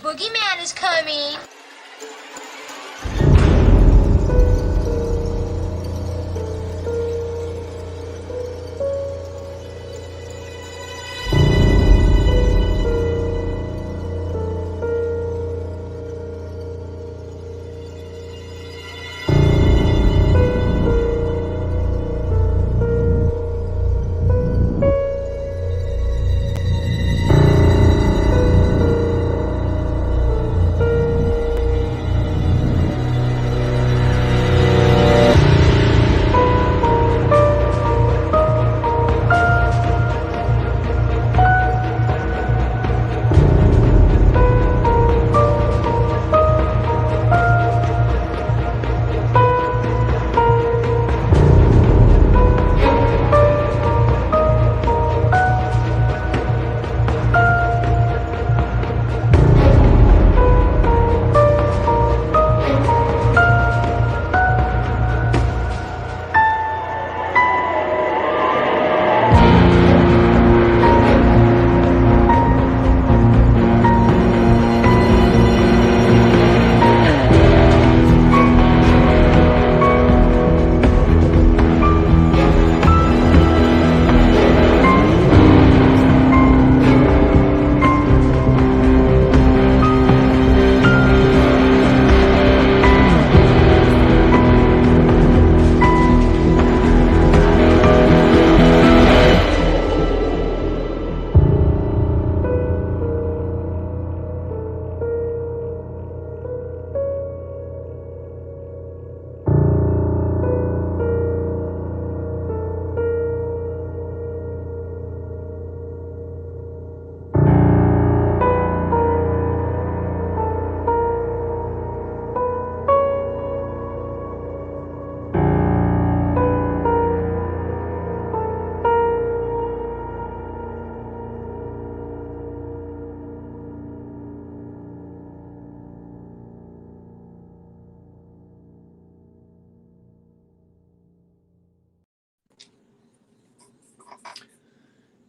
boogeyman is coming.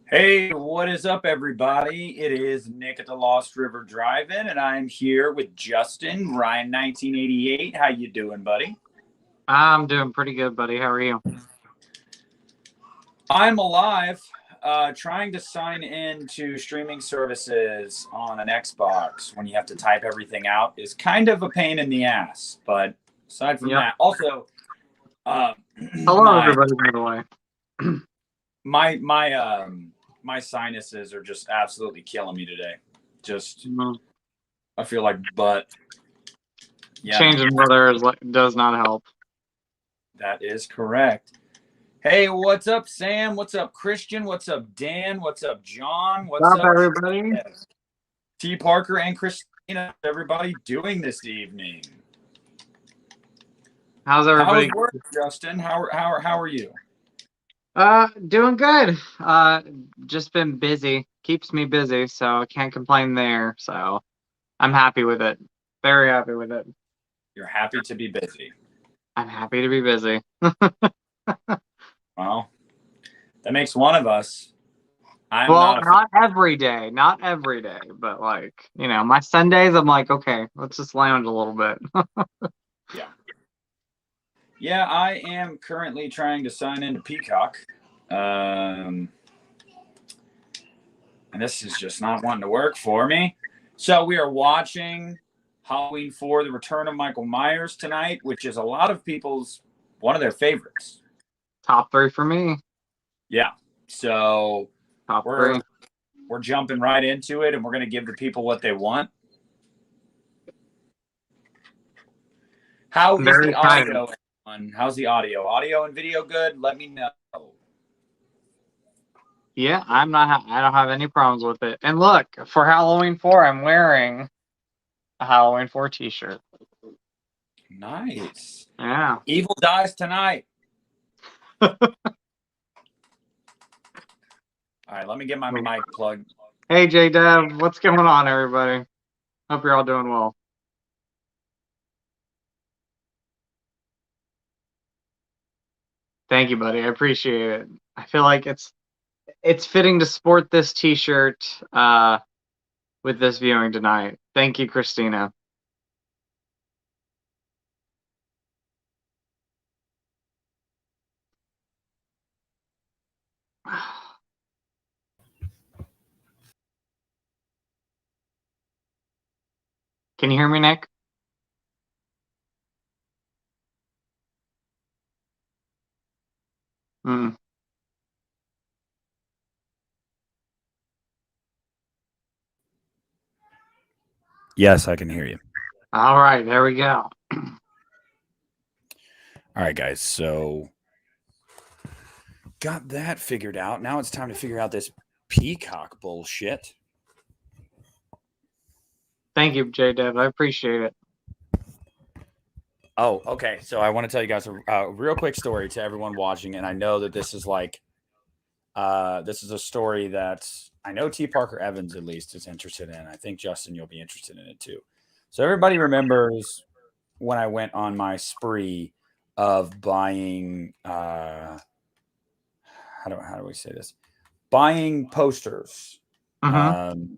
Hey, what is up, everybody? It is Nick at the Lost River Drive-In, and I'm here with Justin, Ryan 1988. How you doing, buddy? I'm doing pretty good, buddy. How are you? I'm alive, trying to sign into streaming services on an Xbox when you have to type everything out is kind of a pain in the ass. But aside from that, also, hello, everybody, by the way. my sinuses are just absolutely killing me today. I feel like butt. Yeah. Changing weather does not help. That is correct. Hey, what's up, Sam? What's up, Christian? What's up, Dan? What's up, John? What's up, everybody? T. Parker and Christina. Everybody doing this evening? How's everybody? How's work, Justin? How are you? Doing good. Just been busy. Keeps me busy, so I can't complain there. So I'm happy with it. Very happy with it. You're happy to be busy. I'm happy to be busy. Well, that makes one of us. Not every day, but like, my Sundays, I'm like, okay, let's just lounge a little bit. Yeah, I am currently trying to sign into Peacock. And this is just not wanting to work for me. So we are watching Halloween 4, The Return of Michael Myers tonight, which is a lot of people's one of their favorites. Top 3 for me. Yeah. So we're jumping right into it, and we're going to give the people what they want. How is the audio? How's the audio? Audio and video good? Let me know. Yeah, I don't have any problems with it. And look, for Halloween 4, I'm wearing a Halloween 4 t-shirt. Nice. Yeah. Evil dies tonight. All right, let me get my mic plugged. Hey, J-Dub, what's going on, everybody? Hope you're all doing well. Thank you, buddy. I appreciate it. I feel like it's fitting to sport this t-shirt with this viewing tonight. Thank you, Christina. Can you hear me, Nick? Mm. Yes, I can hear you. All right, there we go. All right, guys. So got that figured out. Now it's time to figure out this peacock bullshit. Thank you, J-Dev. I appreciate it. Oh, okay. So I want to tell you guys a real quick story to everyone watching, and I know that this is like, this is a story that I know T. Parker Evans at least is interested in. I think Justin, you'll be interested in it too. So everybody remembers when I went on my spree of buying. How do we say this? Buying posters. Mm-hmm.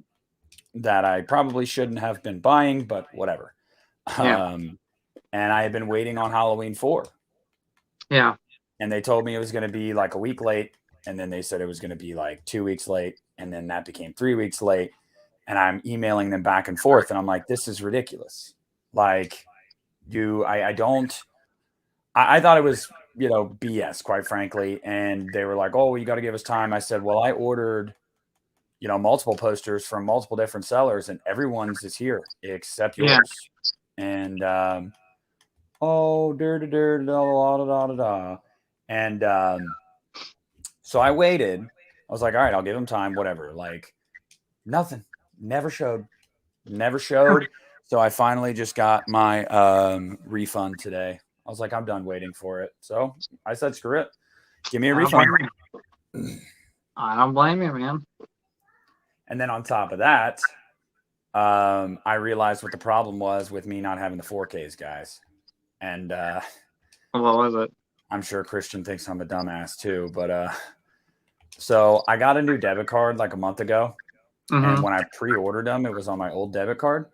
That I probably shouldn't have been buying, but whatever. Yeah. And I had been waiting on Halloween 4. Yeah. And they told me it was going to be like a week late. And then they said it was going to be like 2 weeks late. And then that became 3 weeks late. And I'm emailing them back and forth. And I'm like, this is ridiculous. Like, I thought it was, BS, quite frankly. And they were like, oh, you got to give us time. I said, well, I ordered, multiple posters from multiple different sellers, and everyone's is here except yours. Yeah. And oh, and so I waited. I was like, all right, I'll give him time, whatever. Like, nothing, never showed. So I finally just got my refund today. I was like, I'm done waiting for it. So I said, screw it, give me a refund. I don't blame you, man. And then on top of that, I realized what the problem was with me not having the 4Ks, guys. And what was it? I'm sure Christian thinks I'm a dumbass too, but so I got a new debit card like a month ago. Mm-hmm. And when I pre-ordered them, it was on my old debit card.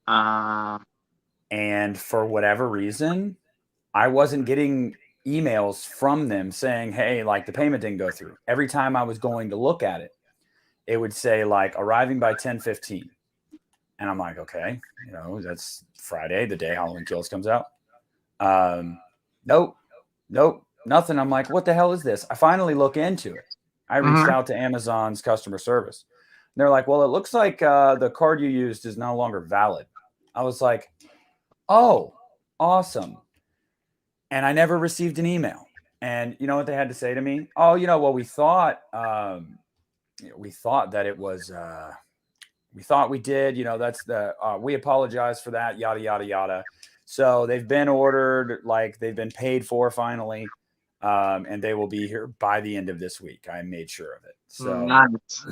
And for whatever reason, I wasn't getting emails from them saying, hey, like the payment didn't go through. Every time I was going to look at it, it would say like arriving by 10:15. And I'm like, okay, that's Friday, the day Halloween Kills comes out. Nope, nothing. I'm like, what the hell is this? I finally look into it. I reached out to Amazon's customer service. And they're like, well, it looks like the card you used is no longer valid. I was like, oh, awesome. And I never received an email. And you know what they had to say to me? Oh, well, we thought that it was, we thought we did, that's we apologize for that, yada, yada, yada. So they've been ordered, like they've been paid for finally. And they will be here by the end of this week. I made sure of it. So nice.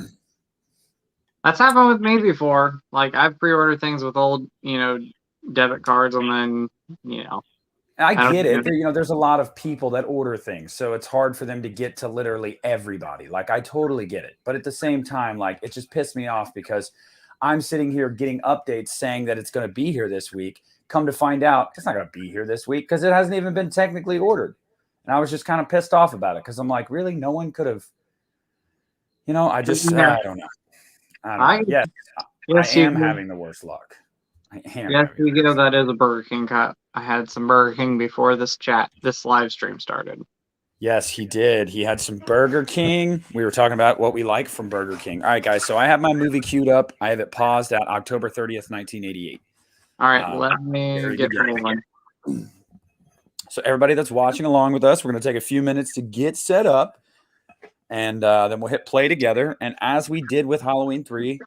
That's happened with me before. Like I've pre-ordered things with old, debit cards, and then, I get it. There's a lot of people that order things, so it's hard for them to get to literally everybody. Like I totally get it. But at the same time, like it just pissed me off because I'm sitting here getting updates saying that it's going to be here this week. Come to find out, it's not going to be here this week because it hasn't even been technically ordered. And I was just kind of pissed off about it because I'm like, really? No one could have, I don't know. Yes, I am having the worst luck. Yes, we go. That is a Burger King cut. I had some Burger King before this live stream started. Yes, he did. He had some Burger King. We were talking about what we like from Burger King. All right, guys. So I have my movie queued up. I have it paused at October 30th, 1988. All right, let me get one. So everybody that's watching along with us, we're going to take a few minutes to get set up, and then we'll hit play together. And as we did with Halloween 3,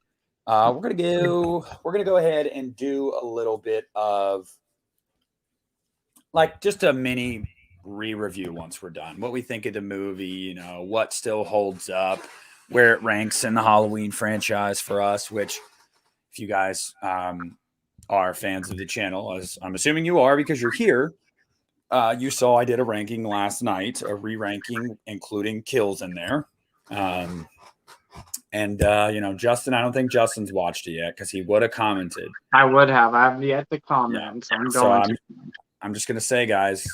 we're gonna go ahead and do a little bit of like just a mini re-review once we're done. What we think of the movie, what still holds up, where it ranks in the Halloween franchise for us. Which, if you guys are fans of the channel, as I'm assuming you are because you're here, you saw I did a ranking last night, a re-ranking including kills in there. And Justin, I don't think Justin's watched it yet because he would have commented. I would have. I have yet to comment, so I'm going to. I'm just gonna say, guys,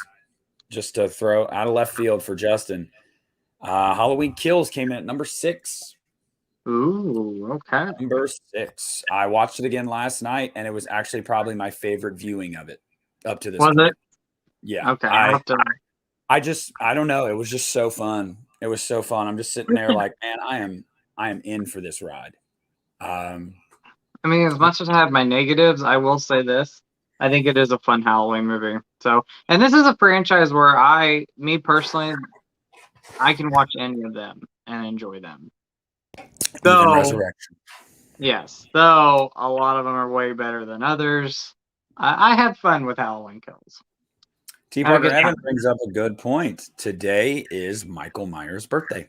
just to throw out of left field for Justin, Halloween Kills came in at number 6. Ooh, okay. Number 6. I watched it again last night, and it was actually probably my favorite viewing of it up to this point. Was it? Yeah. Okay. I don't know. It was just so fun. It was so fun. I'm just sitting there like, man, I am in for this ride. I mean, as much as I have my negatives, I will say this. I think it is a fun Halloween movie. So, and this is a franchise where me personally, I can watch any of them and enjoy them. Even Resurrection. Yes. Though a lot of them are way better than others. I had fun with Halloween Kills. T. Parker Evan brings up a good point. Today is Michael Myers' birthday.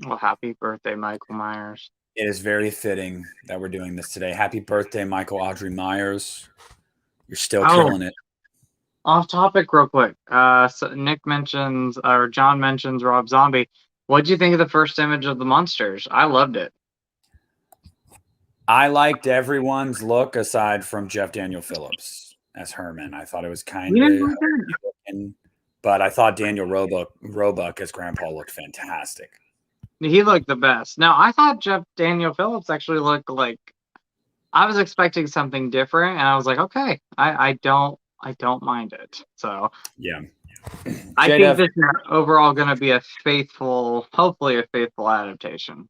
Well, happy birthday, Michael Myers. It is very fitting that we're doing this today. Happy birthday, Michael Audrey Myers. You're still killing it. Off topic real quick. So Nick mentions, or John mentions Rob Zombie. What'd you think of the first image of the monsters? I loved it. I liked everyone's look aside from Jeff Daniel Phillips as Herman. I thought it was kind of, but I thought Daniel Roebuck as Grandpa looked fantastic. He looked the best. Now, I thought Jeff Daniel Phillips actually looked like, I was expecting something different, and I was like, okay, I don't mind it. So yeah, I think this is overall going to be hopefully a faithful adaptation.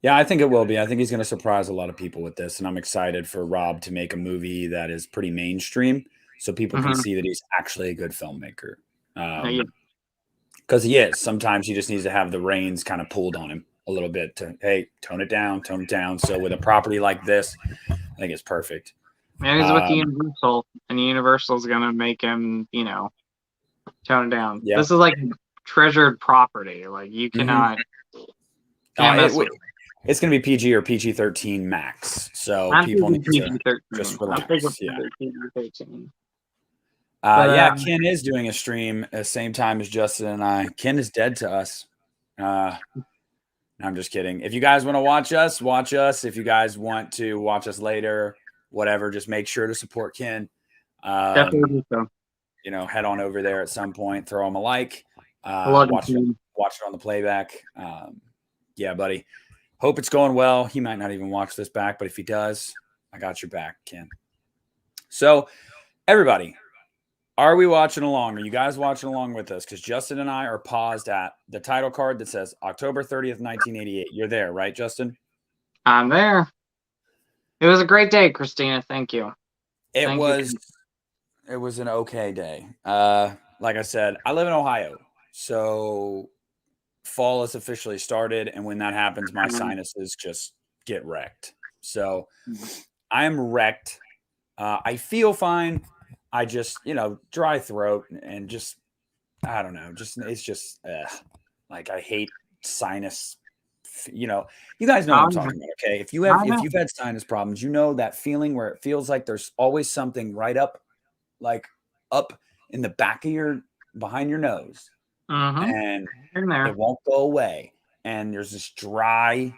Yeah, I think it will be. I think he's going to surprise a lot of people with this, and I'm excited for Rob to make a movie that is pretty mainstream, so people can see that he's actually a good filmmaker. Because he is. Sometimes he just needs to have the reins kind of pulled on him a little bit to, hey, tone it down. So with a property like this, I think it's perfect. And he's with Universal, and Universal is going to make him, tone it down. Yep. This is like treasured property. Like, you cannot mess with it. It's going to be PG or PG-13 max. So people need to just relax. Yeah. Ken is doing a stream at the same time as Justin and I. Ken is dead to us. I'm just kidding. If you guys want to watch us, watch us. If you guys want to watch us later, whatever, just make sure to support Ken. Definitely so. Head on over there at some point. Throw him a like. Watch it on the playback. Yeah, buddy. Hope it's going well. He might not even watch this back, but if he does, I got your back, Ken. So, everybody, are we watching along? Are you guys watching along with us? Because Justin and I are paused at the title card that says October 30th, 1988. You're there, right, Justin? I'm there. It was a great day, Christina. Thank you. It was an okay day. Like I said, I live in Ohio, so fall has officially started, and when that happens, my sinuses just get wrecked. So I am wrecked. I feel fine. I just, dry throat and just, I don't know, it's just like I hate sinus. You guys know what I'm talking about, okay? If you've had sinus problems, that feeling where it feels like there's always something right up in the back of behind your nose. And it won't go away. And there's this dry,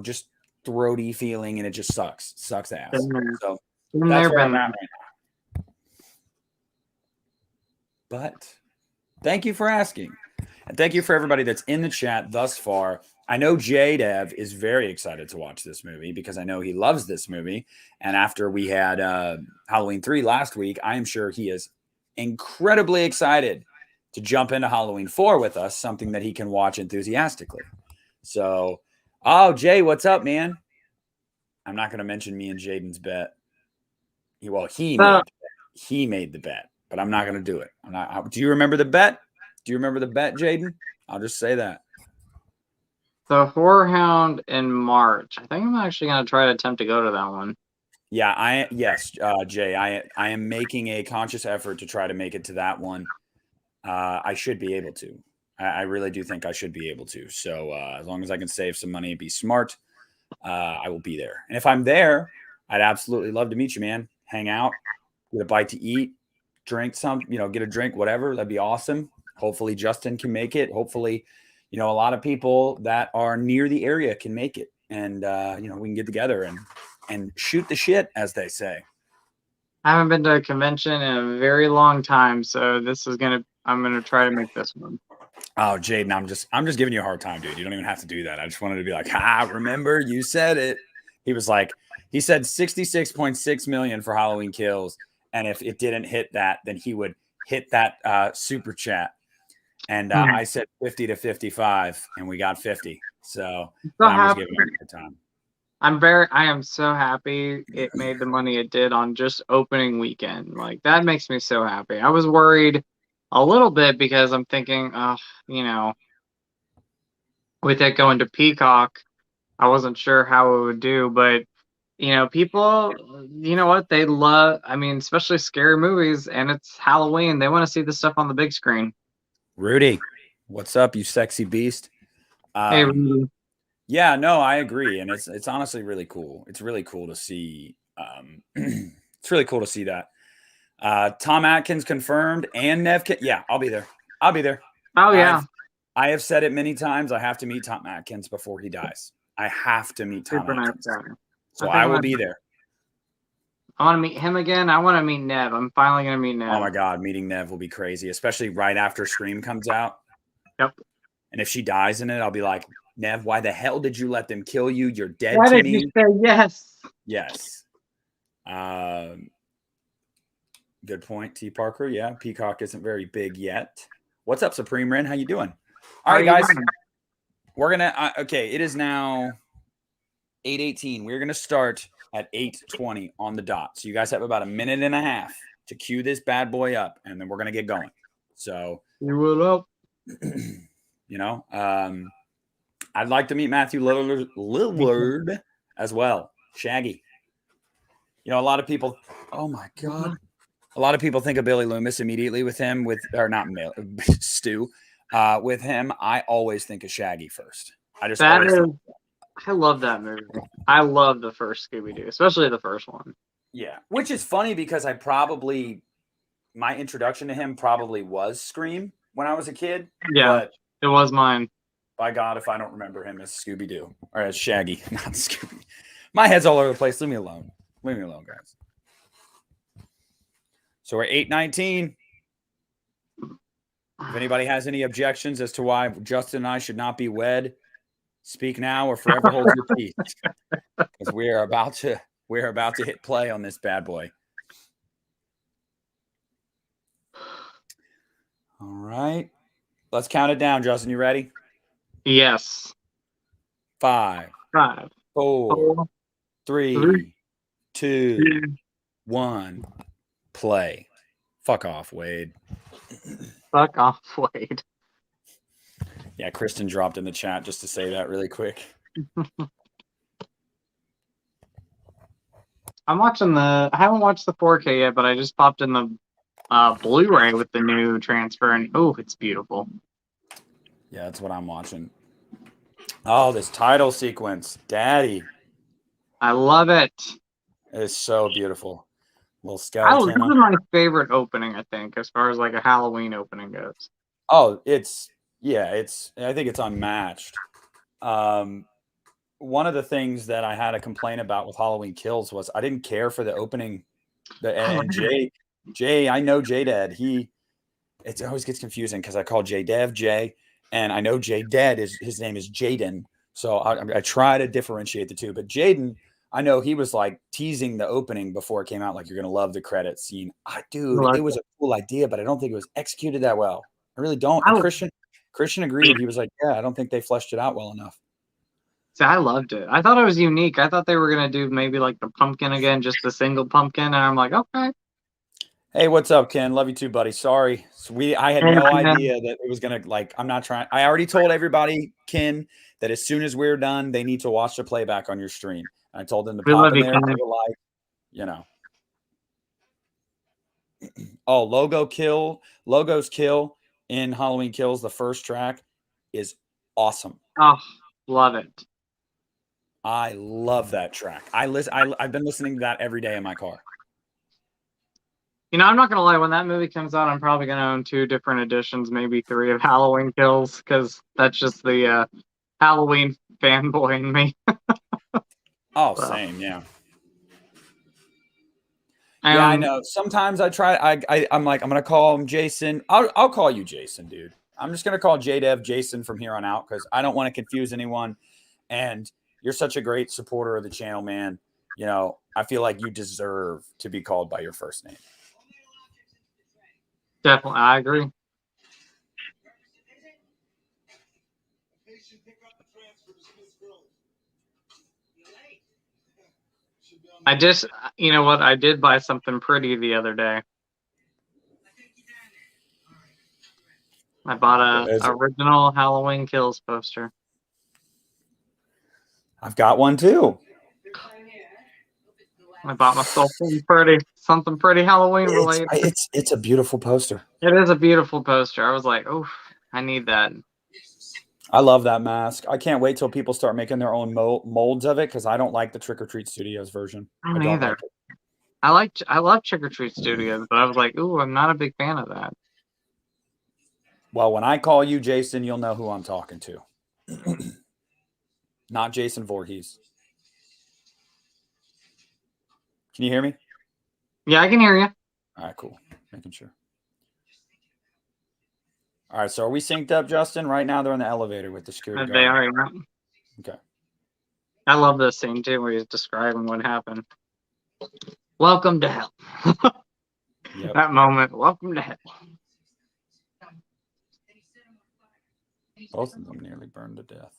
just throaty feeling, and it just sucks ass. So that's where I'm at right now. But thank you for asking. And thank you for everybody that's in the chat thus far. I know J-Dev is very excited to watch this movie because I know he loves this movie. And after we had Halloween 3 last week, I am sure he is incredibly excited to jump into Halloween 4 with us, something that he can watch enthusiastically. So, Jay, what's up, man? I'm not going to mention me and Jaden's bet. He made the bet, but I'm not going to do it. Do you remember the bet? Do you remember the bet, Jaden? I'll just say that. The Horror Hound in March. I think I'm actually going to try to attempt to go to that one. Yeah, Jay, I am making a conscious effort to try to make it to that one. I should be able to. I really do think I should be able to. So as long as I can save some money and be smart, I will be there. And if I'm there, I'd absolutely love to meet you, man. Hang out, get a bite to eat, drink some, get a drink, whatever. That'd be awesome. Hopefully Justin can make it. Hopefully, a lot of people that are near the area can make it, and we can get together and shoot the shit, as they say. I haven't been to a convention in a very long time, so I'm gonna try to make this one. Oh, Jaden, I'm just giving you a hard time, dude. You don't even have to do that. I just wanted to be like, remember you said it. He said 66.6 million for Halloween Kills, and if it didn't hit that, then he would hit that super chat. And I said 50 to 55, and we got 50. So I'm just giving him a good time. I am so happy it made the money it did on just opening weekend. Like, that makes me so happy. I was worried a little bit because I'm thinking, with it going to Peacock, I wasn't sure how it would do, but people, you know what? They love, especially scary movies, and it's Halloween. They want to see the stuff on the big screen. Rudy, what's up, you sexy beast? Hey, Rudy. Yeah, no, I agree, and it's honestly really cool. It's really cool to see. It's really cool to see that. Tom Atkins confirmed, and Nev. Yeah, I'll be there. I'll be there. Oh yeah. I have said it many times. I have to meet Tom Atkins before he dies. I have to meet Tom Super Atkins. nice guy. So I will be there. I want to meet him again. I want to meet Nev. I'm finally going to meet Nev. Oh my God, meeting Nev will be crazy, especially right after Scream comes out. Yep. And if she dies in it, I'll be like, Nev, why the hell did you let them kill you? You're dead why to did me. You say yes? Yes. Good point, T. Parker. Yeah, Peacock isn't very big yet. What's up, Supreme Ren? How you doing? All right, guys. We're going to okay, it is now 8:18. We're going to start at 8:20 on the dot. So you guys have about a minute and a half to cue this bad boy up, and then we're going to get going. So you will up. I'd like to meet Matthew Lillard as well. Shaggy. A lot of people, oh my God. A lot of people think of Billy Loomis immediately with him, Stu. With him, I always think of Shaggy first. I love that movie. I love the first Scooby-Doo, especially the first one. Yeah, which is funny because my introduction to him probably was Scream when I was a kid. Yeah, but it was mine. By God, if I don't remember him as Scooby-Doo or as Shaggy, not Scooby. My head's all over the place. Leave me alone. Leave me alone, guys. So we're 8:19. If anybody has any objections as to why Justin and I should not be wed, speak now or forever hold your peace. Because we're about to hit play on this bad boy. All right. Let's count it down, Justin. You ready? Yes. 5, 4, 3, 2, 1. Play. Fuck off, Wade. Fuck off, Wade. Yeah, Kristen dropped in the chat just to say that really quick. I haven't watched the 4K yet, but I just popped in the Blu-ray with the new transfer, and it's beautiful. Yeah, that's what I'm watching. Oh, this title sequence. Daddy. I love it. It is so beautiful. Little skeleton. This is my favorite opening, I think, as far as like a Halloween opening goes. Oh, I think it's unmatched. One of the things that I had a complaint about with Halloween Kills was I didn't care for the opening. And Jay, I know J-Dad. It always gets confusing because I call J-Dev Jay, and I know J-Dad his name is Jaden. So I try to differentiate the two. But Jaden, I know he was like teasing the opening before it came out, like, you're going to love the credit scene. It was a cool idea, but I don't think it was executed that well. I really don't. And Christian agreed. He was like, yeah, I don't think they fleshed it out well enough. See, I loved it. I thought it was unique. I thought they were going to do maybe like the pumpkin again, just a single pumpkin. And I'm like, okay. Hey, what's up, Ken? Love you too, buddy. Sorry. I had no idea that it was going to, I'm not trying. I already told everybody, Ken, that as soon as we're done, they need to watch the playback on your stream. And I told them to pop in there and give a like, Oh, Logo's kill in Halloween Kills, the first track, is awesome. Oh, love it. I love that track. I've been listening to that every day in my car. I'm not gonna lie. When that movie comes out, I'm probably gonna own 2 different editions, maybe 3 of Halloween Kills, because that's just the Halloween fanboy in me. Oh, So, same, yeah. Yeah, I know. Sometimes I try. I'm like, I'm gonna call him Jason. I'll call you Jason, dude. I'm just gonna call JDev Jason from here on out because I don't want to confuse anyone. And you're such a great supporter of the channel, man. I feel like you deserve to be called by your first name. definitely, I agree. I just, you know what? I did buy something pretty the other day. I bought a original Halloween Kills poster. I've got one too. I bought myself something pretty Halloween related. It's a beautiful poster. It is a beautiful poster. I was like, oh, I need that. I love that mask. I can't wait till people start making their own molds of it because I don't like the Trick or Treat Studios version. I don't either. Like I love Trick or Treat Studios, but I was like, ooh, I'm not a big fan of that. Well, when I call you Jason, you'll know who I'm talking to. Not Jason Voorhees. Can you hear me? Yeah, I can hear you. All right, cool. Making sure. All right, so are we synced up, Justin? Right now they're in the elevator with the security guard. They are, yeah. Okay. I love this scene too, where he's describing what happened. Welcome to hell. Yep. That moment. Welcome to hell. Both of them nearly burned to death.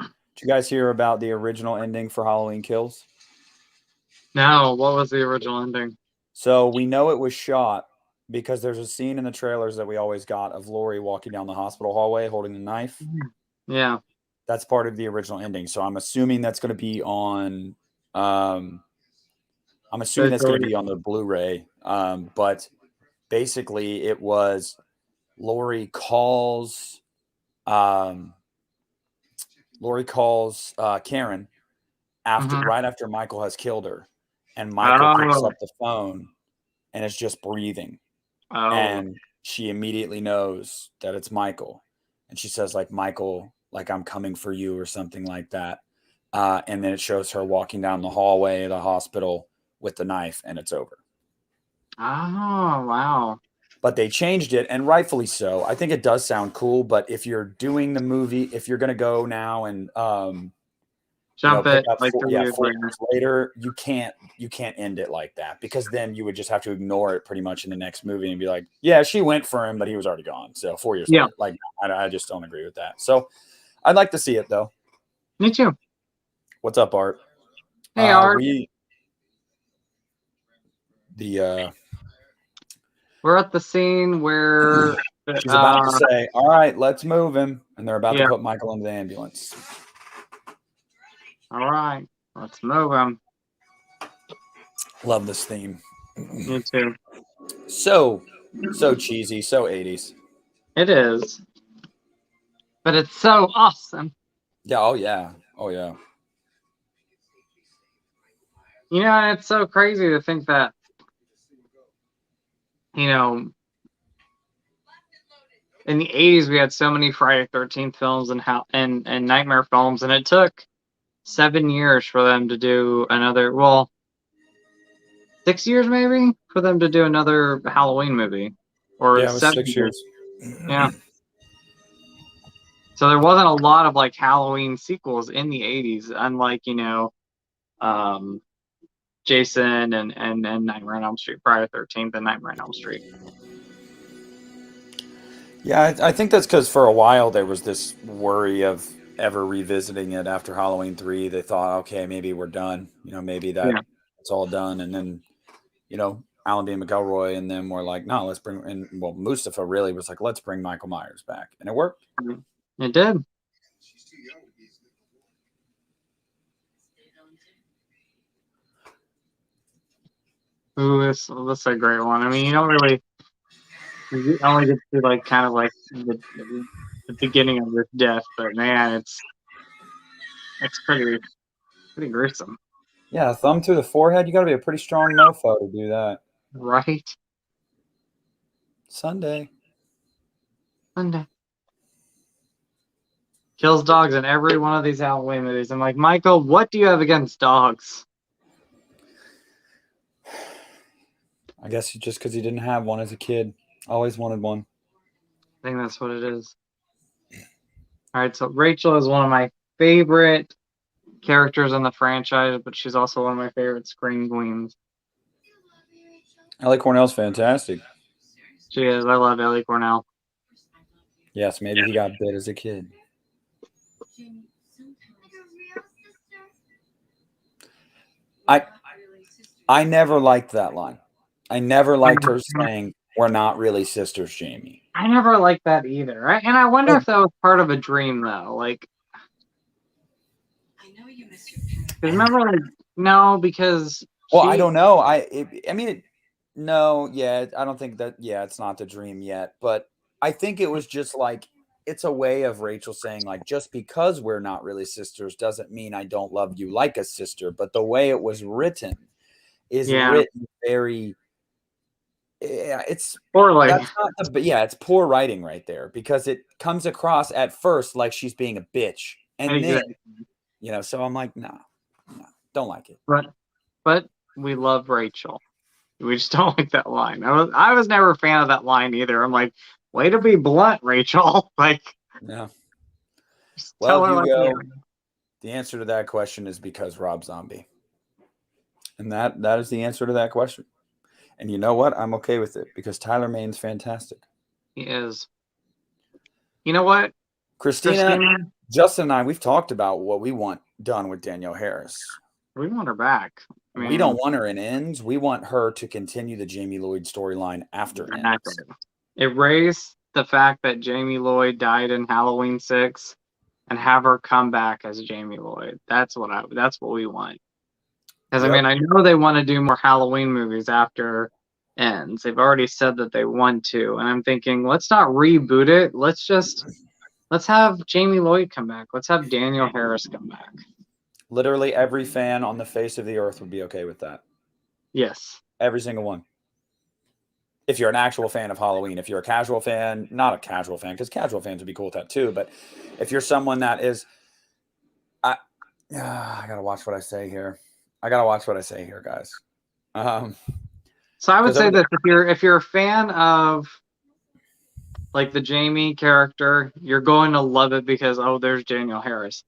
Did you guys hear about the original ending for Halloween Kills? No, what was the original ending? So we know it was shot because there's a scene in the trailers that we always got of Laurie walking down the hospital hallway holding the knife. Yeah. That's part of the original ending. So I'm assuming that's going to be on I'm assuming that's going to be on the Blu-ray. But basically it was Laurie calls Karen right after Michael has killed her, and Michael picks up the phone and is just breathing. And she immediately knows that it's Michael. And she says, like, Michael, like, I'm coming for you or something like that. And then it shows her walking down the hallway of the hospital with the knife, and it's over. Oh, wow. But they changed it, and rightfully so. I think it does sound cool, but if you're doing the movie, if you're going to go now and jump it like 4 years later, you can't end it like that, because then you would just have to ignore it pretty much in the next movie and be like, yeah, she went for him, but he was already gone. So 4 years later, like, I just don't agree with that. So I'd like to see it though. Me too. What's up, Art? Hey, Art. We're at the scene where she's about to say, all right, let's move him. And they're about to put Michael in the ambulance. All right, let's move him. Love this theme. Me too. So cheesy, so 80s. It is. But it's so awesome. Yeah, oh yeah. Oh yeah. It's so crazy to think that, in the 80s we had so many Friday 13th films and Nightmare films, and it took 7 years for them to do another, 6 years maybe, for them to do another Halloween movie. Or yeah, it was 6 years. Yeah. So there wasn't a lot of like Halloween sequels in the 80s, unlike, Jason and Nightmare on Elm Street, Friday 13th and Nightmare on Elm Street. Yeah, I think that's because for a while there was this worry of ever revisiting it after Halloween 3. They thought, okay, maybe we're done. Maybe it's all done. And then, Alan B. McElroy and them were like, no, let's bring, and well, Mustafa really was like, let's bring Michael Myers back. And it worked. It did. Ooh, this is a great one. I mean, you only get to like kind of like the beginning of this death, but man, it's pretty gruesome. Yeah, thumb through the forehead. You got to be a pretty strong mofo to do that. Right? Sunday. Sunday. Kills dogs in every one of these Halloween movies. I'm like, Michael, what do you have against dogs? I guess just because he didn't have one as a kid. Always wanted one. I think that's what it is. All right, so Rachel is one of my favorite characters in the franchise, but she's also one of my favorite scream queens. Ellie Cornell's fantastic. She is. I love Ellie Cornell. Yes, maybe he got bit as a kid. I never liked that line. I never liked her saying, "We're not really sisters, Jamie." I never liked that either. Right? And I wonder if that was part of a dream, though. Like, remember, like, no, because Well, I don't know. No, yeah, I don't think that. Yeah, it's not the dream yet, but I think it was just like it's a way of Rachel saying like, just because we're not really sisters doesn't mean I don't love you like a sister. But the way it was written is yeah, written very. Yeah, it's poorly. that's not the, but yeah, it's poor writing right there because it comes across at first like she's being a bitch, and then Exactly. so I'm like, no, don't like it. But we love Rachel. We just don't like that line. I was never a fan of that line either. I'm like, way to be blunt, Rachel. Like, Yeah. just Well, tell her like Hugo, the answer to that question is because Rob Zombie, and that is the answer to that question. And you know what? I'm okay with it because Tyler Maine's fantastic. he is. You know what, Christina, Justin, and I, we've talked about what we want done with Danielle Harris. We want her back. I mean, We don't want her in Ends. We want her to continue the Jamie Lloyd storyline after Ends. Erase the fact that Jamie Lloyd died in Halloween 6 and have her come back as Jamie Lloyd. That's what we want. Because I mean, I know they want to do more Halloween movies after Ends. They've already said that they want to, and I'm thinking, let's not reboot it. Let's have Jamie Lloyd come back. Let's have Danielle Harris come back. Literally every fan on the face of the earth would be okay with that. Yes. Every single one. If you're an actual fan of Halloween, if you're a casual fan, not a casual fan, because casual fans would be cool with that too. But if you're someone that is, I gotta watch what I say here. Guys. So I would say that if you're a fan of like the Jamie character, you're going to love it because there's Danielle Harris.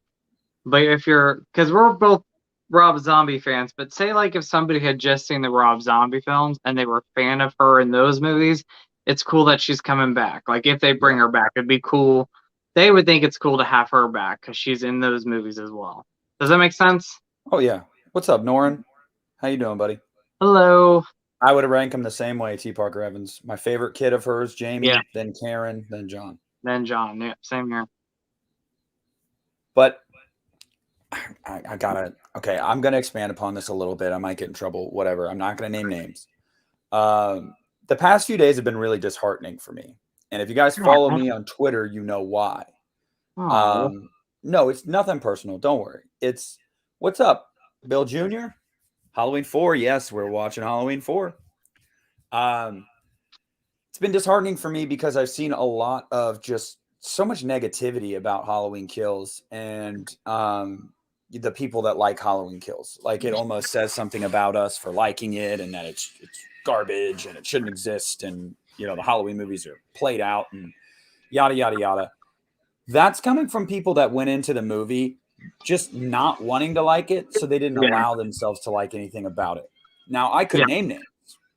But because we're both Rob Zombie fans, but say like if somebody had just seen the Rob Zombie films and they were a fan of her in those movies, it's cool that she's coming back. Like if they bring her back, it'd be cool. They would think it's cool to have her back because she's in those movies as well. Does that make sense? Oh yeah. What's up, Norin? How you doing, buddy? Hello. I would rank him the same way, T. Parker Evans. My favorite kid of hers, Jamie, then Karen, then John. Then John. Yeah, same here. But I gotta, okay, I'm gonna expand upon this a little bit. I might get in trouble, whatever. I'm not gonna name names. The past few days have been really disheartening for me. And if you guys follow me on Twitter, you know why. No, it's nothing personal. Don't worry. It's what's up, Bill Jr.? Halloween 4. Yes, we're watching Halloween 4. It's been disheartening for me because I've seen a lot of just so much negativity about Halloween Kills and the people that like Halloween Kills. Like it almost says something about us for liking it and that it's garbage and it shouldn't exist. And, the Halloween movies are played out and yada, yada, yada. That's coming from people that went into the movie just not wanting to like it. So they didn't allow themselves to like anything about it. Now I could name names.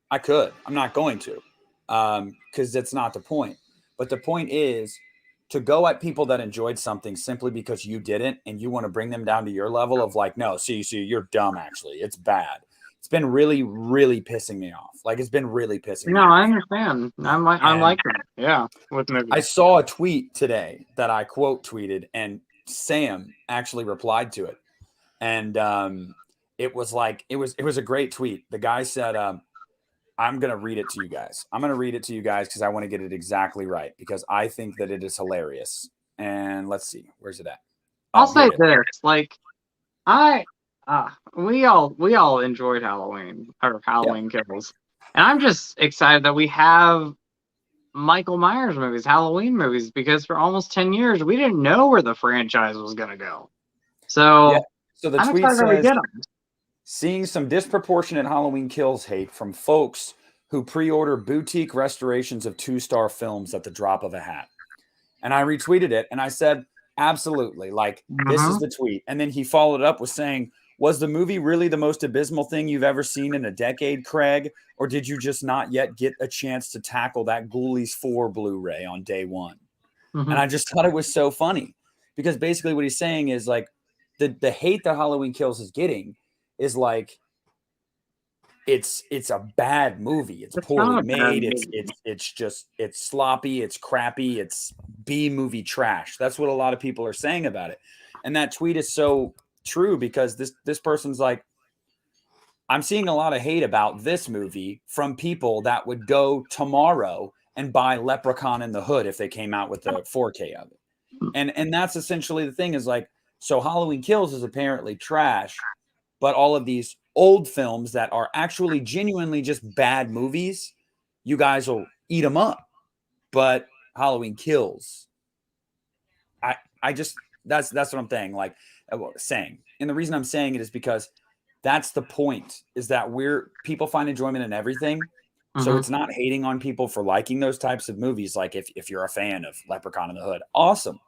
I could. I'm not going to. Because that's not the point. But the point is to go at people that enjoyed something simply because you didn't and you want to bring them down to your level of like, no, see, you're dumb, actually. It's bad. It's been really, really pissing me off. Like, it's been really pissing me off. No, I understand. I'm like that. Yeah. I saw a tweet today that I quote tweeted and Sam actually replied to it. And it was like, it was a great tweet. The guy said, I'm going to read it to you guys. I'm going to read it to you guys because I want to get it exactly right because I think that it is hilarious. And let's see. Where's it at? I'll say this. Like, I we all enjoyed Halloween or Halloween Kills, and I'm just excited that we have Michael Myers movies, Halloween movies, because for almost 10 years we didn't know where the franchise was gonna go. So So the I'm tweet excited that we says, get them. seeing some disproportionate Halloween Kills hate from folks who pre-order boutique restorations of 2-star films at the drop of a hat. And I retweeted it and I said, absolutely. Like, this is the tweet. And then he followed up with saying, was the movie really the most abysmal thing you've ever seen in a decade, Craig? Or did you just not yet get a chance to tackle that Ghoulies 4 Blu-ray on day one? And I just thought it was so funny because basically what he's saying is like the hate that Halloween Kills is getting is like, it's a bad movie. It's poorly made. It's sloppy. It's crappy. It's B movie trash. That's what a lot of people are saying about it. And that tweet is so true because this person's like, I'm seeing a lot of hate about this movie from people that would go tomorrow and buy Leprechaun in the Hood if they came out with the 4K of it. And that's essentially the thing is like, so Halloween Kills is apparently trash, but all of these old films that are actually genuinely just bad movies, you guys will eat them up. But Halloween Kills, I just that's what I'm saying. Like saying, and the reason I'm saying it is because that's the point. Is that people find enjoyment in everything. So it's not hating on people for liking those types of movies. Like if you're a fan of Leprechaun in the Hood, awesome.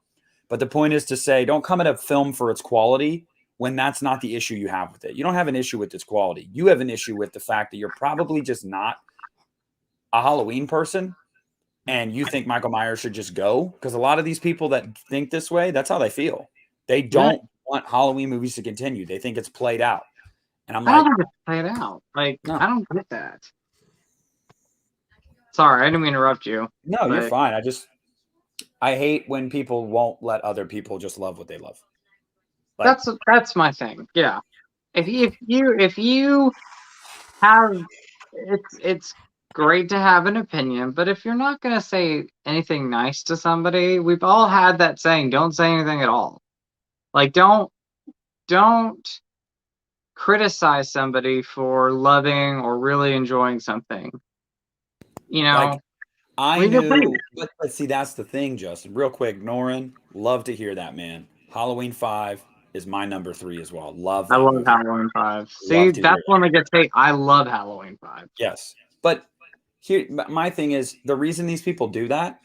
But the point is to say, don't come at a film for its quality when that's not the issue you have with it. You don't have an issue with its quality. You have an issue with the fact that you're probably just not a Halloween person and you think Michael Myers should just go. Because a lot of these people that think this way, that's how they feel. They don't want Halloween movies to continue. They think it's played out. And I'm I like, don't think it's played out. Like, no. I don't get that. Sorry, I didn't mean to interrupt you. No, you're fine. I hate when people won't let other people just love what they love. Like, that's my thing. Yeah. If you have it's great to have an opinion, but if you're not gonna say anything nice to somebody, we've all had that saying, don't say anything at all. Like don't criticize somebody for loving or really enjoying something. You know, like I knew, but see, that's the thing, Justin. Real quick, Norin, love to hear that, man. Halloween 5 is my number 3 as well. Love that. I love movie. Halloween 5. See, that's one that gets hate. I love Halloween 5. Yes, but here, my thing is the reason these people do that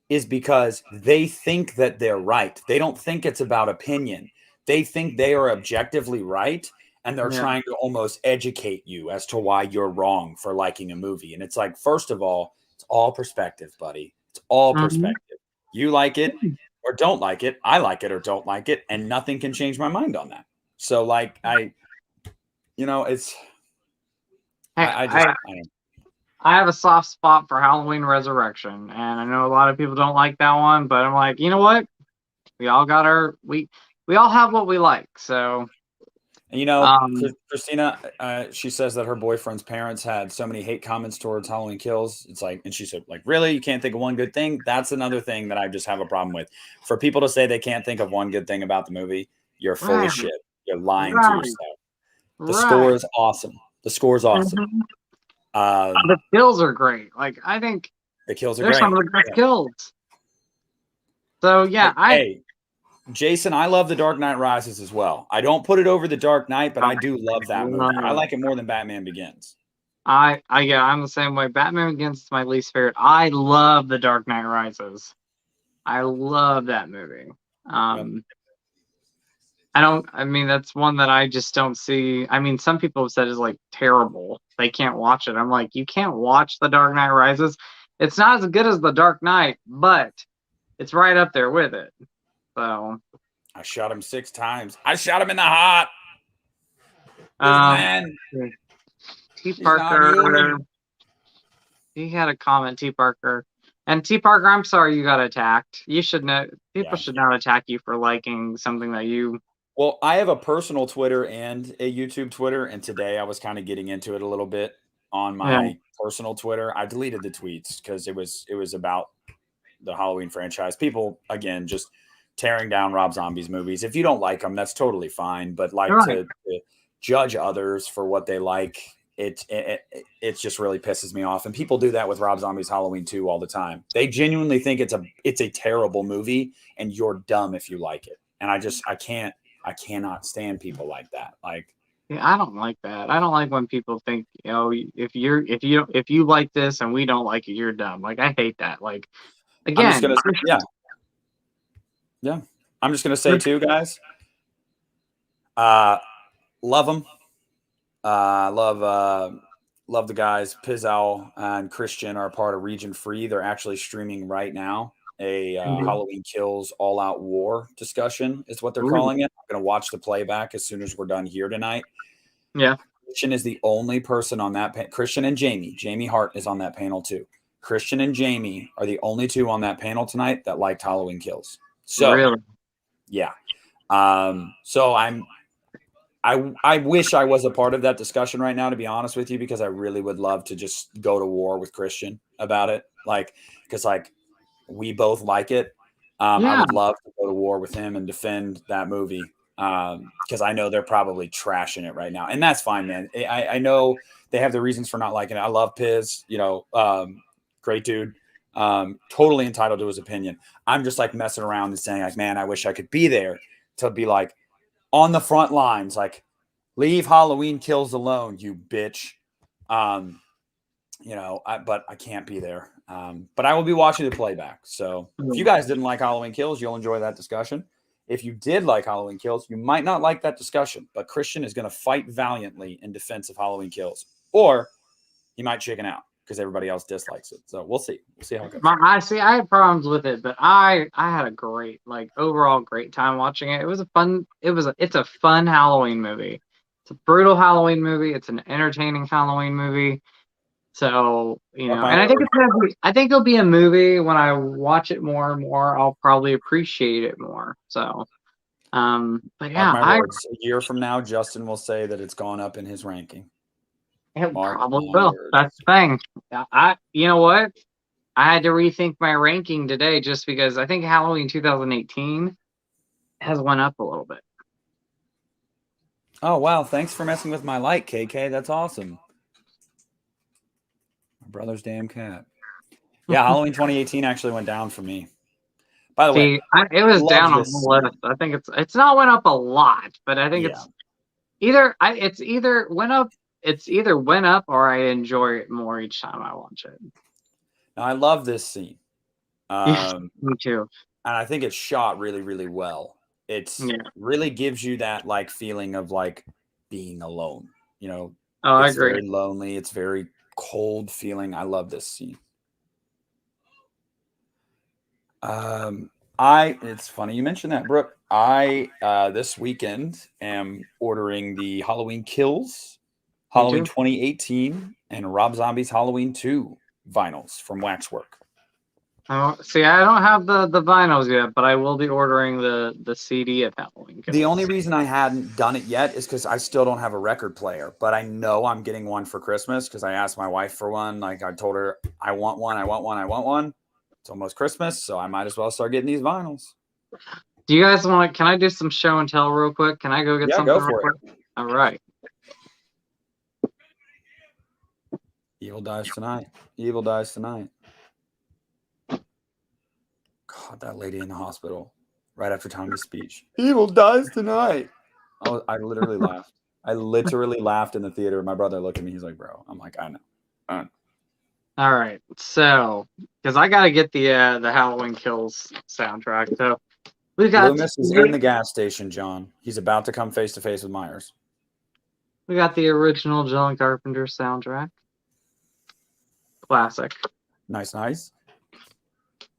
is because they think that they're right. They don't think it's about opinion. They think they are objectively right, and they're trying to almost educate you as to why you're wrong for liking a movie. And it's like, first of all, it's all perspective, buddy. It's all perspective. You like it or don't like it. I like it or don't like it, and nothing can change my mind on that. So, like, it's. I have a soft spot for Halloween Resurrection, and I know a lot of people don't like that one, but I'm like, you know what? We all got we all have what we like, so. And Christina, she says that her boyfriend's parents had so many hate comments towards Halloween Kills. It's like, and she said, like, really? You can't think of one good thing? That's another thing that I just have a problem with. For people to say they can't think of one good thing about the movie, you're full of shit. You're lying to yourself. The score is awesome. The kills are great. Like, I think the kills are great. Some of the best kills. So hey, Jason, I love The Dark Knight Rises as well. I don't put it over The Dark Knight, but I do love that movie. I like it more than Batman Begins. I'm the same way. Batman Begins is my least favorite. I love The Dark Knight Rises. I love that movie. That's one that I just don't see. I mean, some people have said is like terrible. They can't watch it. I'm like, you can't watch The Dark Knight Rises. It's not as good as The Dark Knight, but it's right up there with it. So I shot him 6 times. I shot him in the heart. Man. T. Parker. He had a comment, T. Parker. And T. Parker, I'm sorry you got attacked. You should know. People should not attack you for liking something that you. Well, I have a personal Twitter and a YouTube Twitter, and today I was kind of getting into it a little bit on my personal Twitter. I deleted the tweets because it was about the Halloween franchise. People, again, just tearing down Rob Zombie's movies. If you don't like them, that's totally fine. But like Right. to judge others for what they like, it just really pisses me off. And people do that with Rob Zombie's Halloween 2 all the time. They genuinely think it's a terrible movie, and you're dumb if you like it. And I cannot stand people like that. Like, Yeah, I don't like that. I don't like when people think, if you like this and we don't like it, you're dumb. Like, I hate that. Like, I'm just again, gonna, yeah. I'm just gonna say too, guys. Love them. Love the guys. Pizzal and Christian are part of Region Free. They're actually streaming right now a Halloween Kills All Out War discussion is what they're calling it. I'm going to watch the playback as soon as we're done here tonight. Yeah. Christian is the only person on that. Christian and Jamie Hart is on that panel too. Christian and Jamie are the only two on that panel tonight that liked Halloween Kills. So, really? Yeah. So I wish I was a part of that discussion right now, to be honest with you, because I really would love to just go to war with Christian about it. Like, because like we both like it. I would love to go to war with him and defend that movie. Because I know they're probably trashing it right now, and that's fine, man. I know they have the reasons for not liking it. I love Piz, great dude. Totally entitled to his opinion. I'm just like messing around and saying like, man, I wish I could be there to be like on the front lines, like leave Halloween Kills alone, you bitch. But I can't be there. But I will be watching the playback. So if you guys didn't like Halloween Kills, you'll enjoy that discussion. If you did like Halloween Kills, you might not like that discussion, but Christian is going to fight valiantly in defense of Halloween Kills, or he might chicken out because everybody else dislikes it. So we'll see. We'll see how it goes. I had problems with it, but I had a great, overall great time watching it. It's a fun Halloween movie. It's a brutal Halloween movie. It's an entertaining Halloween movie. So, and I think it'll be a movie when I watch it more and more, I'll probably appreciate it more. So, but yeah, Mark my words, a year from now, Justin will say that it's gone up in his ranking. It probably will. Words. That's the thing. You know what? I had to rethink my ranking today just because I think Halloween 2018 has went up a little bit. Oh, wow. Thanks for messing with my light, KK. That's awesome. My brother's damn cat. Yeah, Halloween 2018 actually went down for me. By the way, it was down on the list. I think it's not went up a lot, but I think it's either went up. It's either went up or I enjoy it more each time I watch it. Now, I love this scene. Me too. And I think it's shot really, really well. Really gives you that like feeling of like being alone. I agree. Very lonely. It's very cold feeling. I love this scene. It's funny you mentioned that, Brooke. I this weekend am ordering the Halloween Kills, Halloween 2018, and Rob Zombie's Halloween 2 vinyls from Waxwork. Oh, see, I don't have the vinyls yet, but I will be ordering the CD of Halloween Kills. The only reason I hadn't done it yet is because I still don't have a record player, but I know I'm getting one for Christmas because I asked my wife for one. Like I told her, I want one. It's almost Christmas, so I might as well start getting these vinyls. Do you guys can I do some show and tell real quick? Can I go get something? Go for it. All right. Evil dies tonight. Evil dies tonight. God, that lady in the hospital right after Tommy's speech. Evil dies tonight. I literally laughed. I literally laughed in the theater. My brother looked at me. He's like, bro. I'm like, I know. All right. So, because I got to get the Halloween Kills soundtrack. So, we got Loomis is in the gas station, John. He's about to come face to face with Myers. We got the original John Carpenter soundtrack. Classic. Nice.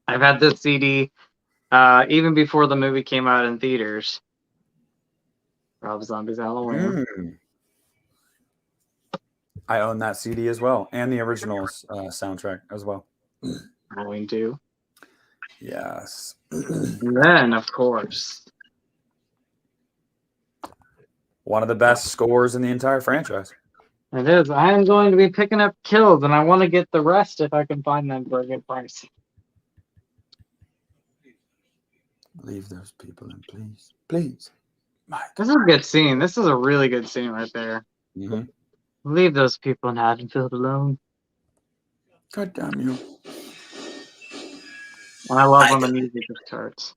I've had this CD even before the movie came out in theaters. Rob Zombie's Halloween. I own that CD as well, and the original soundtrack as well. Halloween 2. Yes. And then, of course, one of the best scores in the entire franchise. It is. I am going to be picking up Kills, and I want to get the rest if I can find them for a good price. Leave those people in, please. Please. This is a good scene. This is a really good scene right there. Mm-hmm. Leave those people in Haddonfield alone. God damn you. And I love when the music just starts.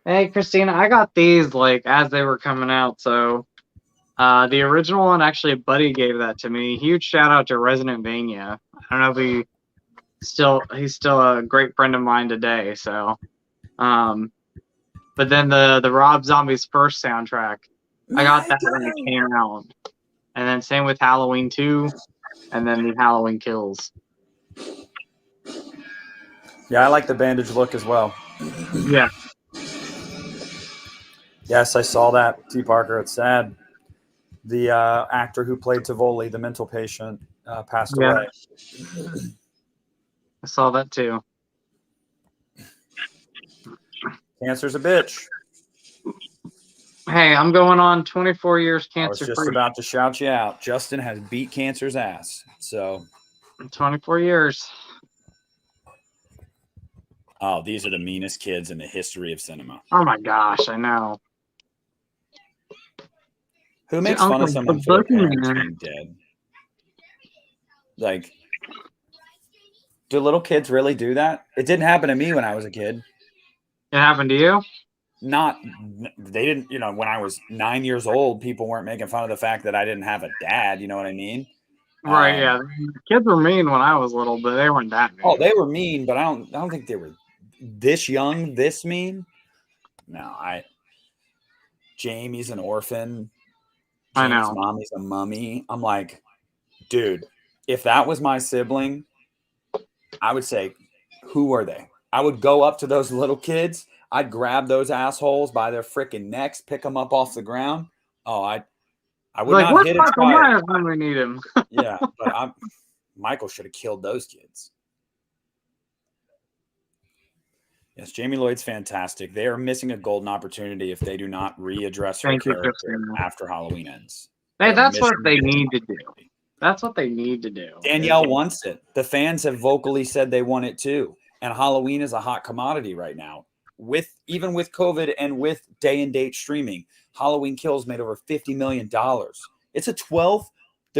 Hey, Christina, I got these like as they were coming out. So the original one, actually, a buddy gave that to me. Huge shout out to Resident Vania. I don't know if he's still a great friend of mine today. So, but then the Rob Zombie's first soundtrack, I got that when it came out. And then same with Halloween 2, and then the Halloween Kills. Yeah, I like the bandage look as well. Yeah. Yes, I saw that. T. Parker, it's sad. The actor who played Tivoli, the mental patient, passed away. I saw that too. Cancer's a bitch. Hey, I'm going on 24 years cancer-free. I was just about to shout you out. Justin has beat cancer's ass. So 24 years. Oh, these are the meanest kids in the history of cinema. Oh my gosh, I know. Who makes fun of someone for their parents being dead? Like, do little kids really do that? It didn't happen to me when I was a kid. It happened to you? They didn't, when I was 9 years old, people weren't making fun of the fact that I didn't have a dad. You know what I mean? Right, yeah. Kids were mean when I was little, but they weren't that mean. Oh, they were mean, but I don't think they were this young, this mean. No, Jamie's an orphan. I Jamie's know. mommy's a mummy. I'm like, dude, if that was my sibling, I would say, who are they? I would go up to those little kids. I'd grab those assholes by their freaking necks, pick them up off the ground. Oh, I would not hit it twice when we need him. Yeah, but Michael should have killed those kids. Yes, Jamie Lloyd's fantastic. They are missing a golden opportunity if they do not readdress her character after Halloween ends. Hey, that's what they need to do. That's what they need to do. Danielle wants it. The fans have vocally said they want it too. And Halloween is a hot commodity right now. Even with COVID and with day and date streaming, Halloween Kills made over $50 million. It's the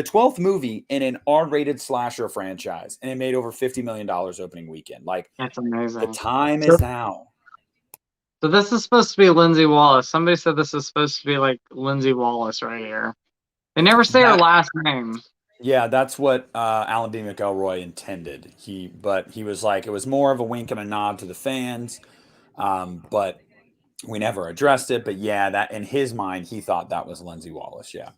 12th movie in an R-rated slasher franchise, and it made over $50 million opening weekend. Like, that's amazing. The time is now. So this is supposed to be Lindsay Wallace. Somebody said this is supposed to be like Lindsay Wallace right here. They never say her last name. Yeah, that's what Alan B. McElroy intended. But he was like, it was more of a wink and a nod to the fans. But we never addressed it. But yeah, that in his mind, he thought that was Lindsay Wallace. Yeah.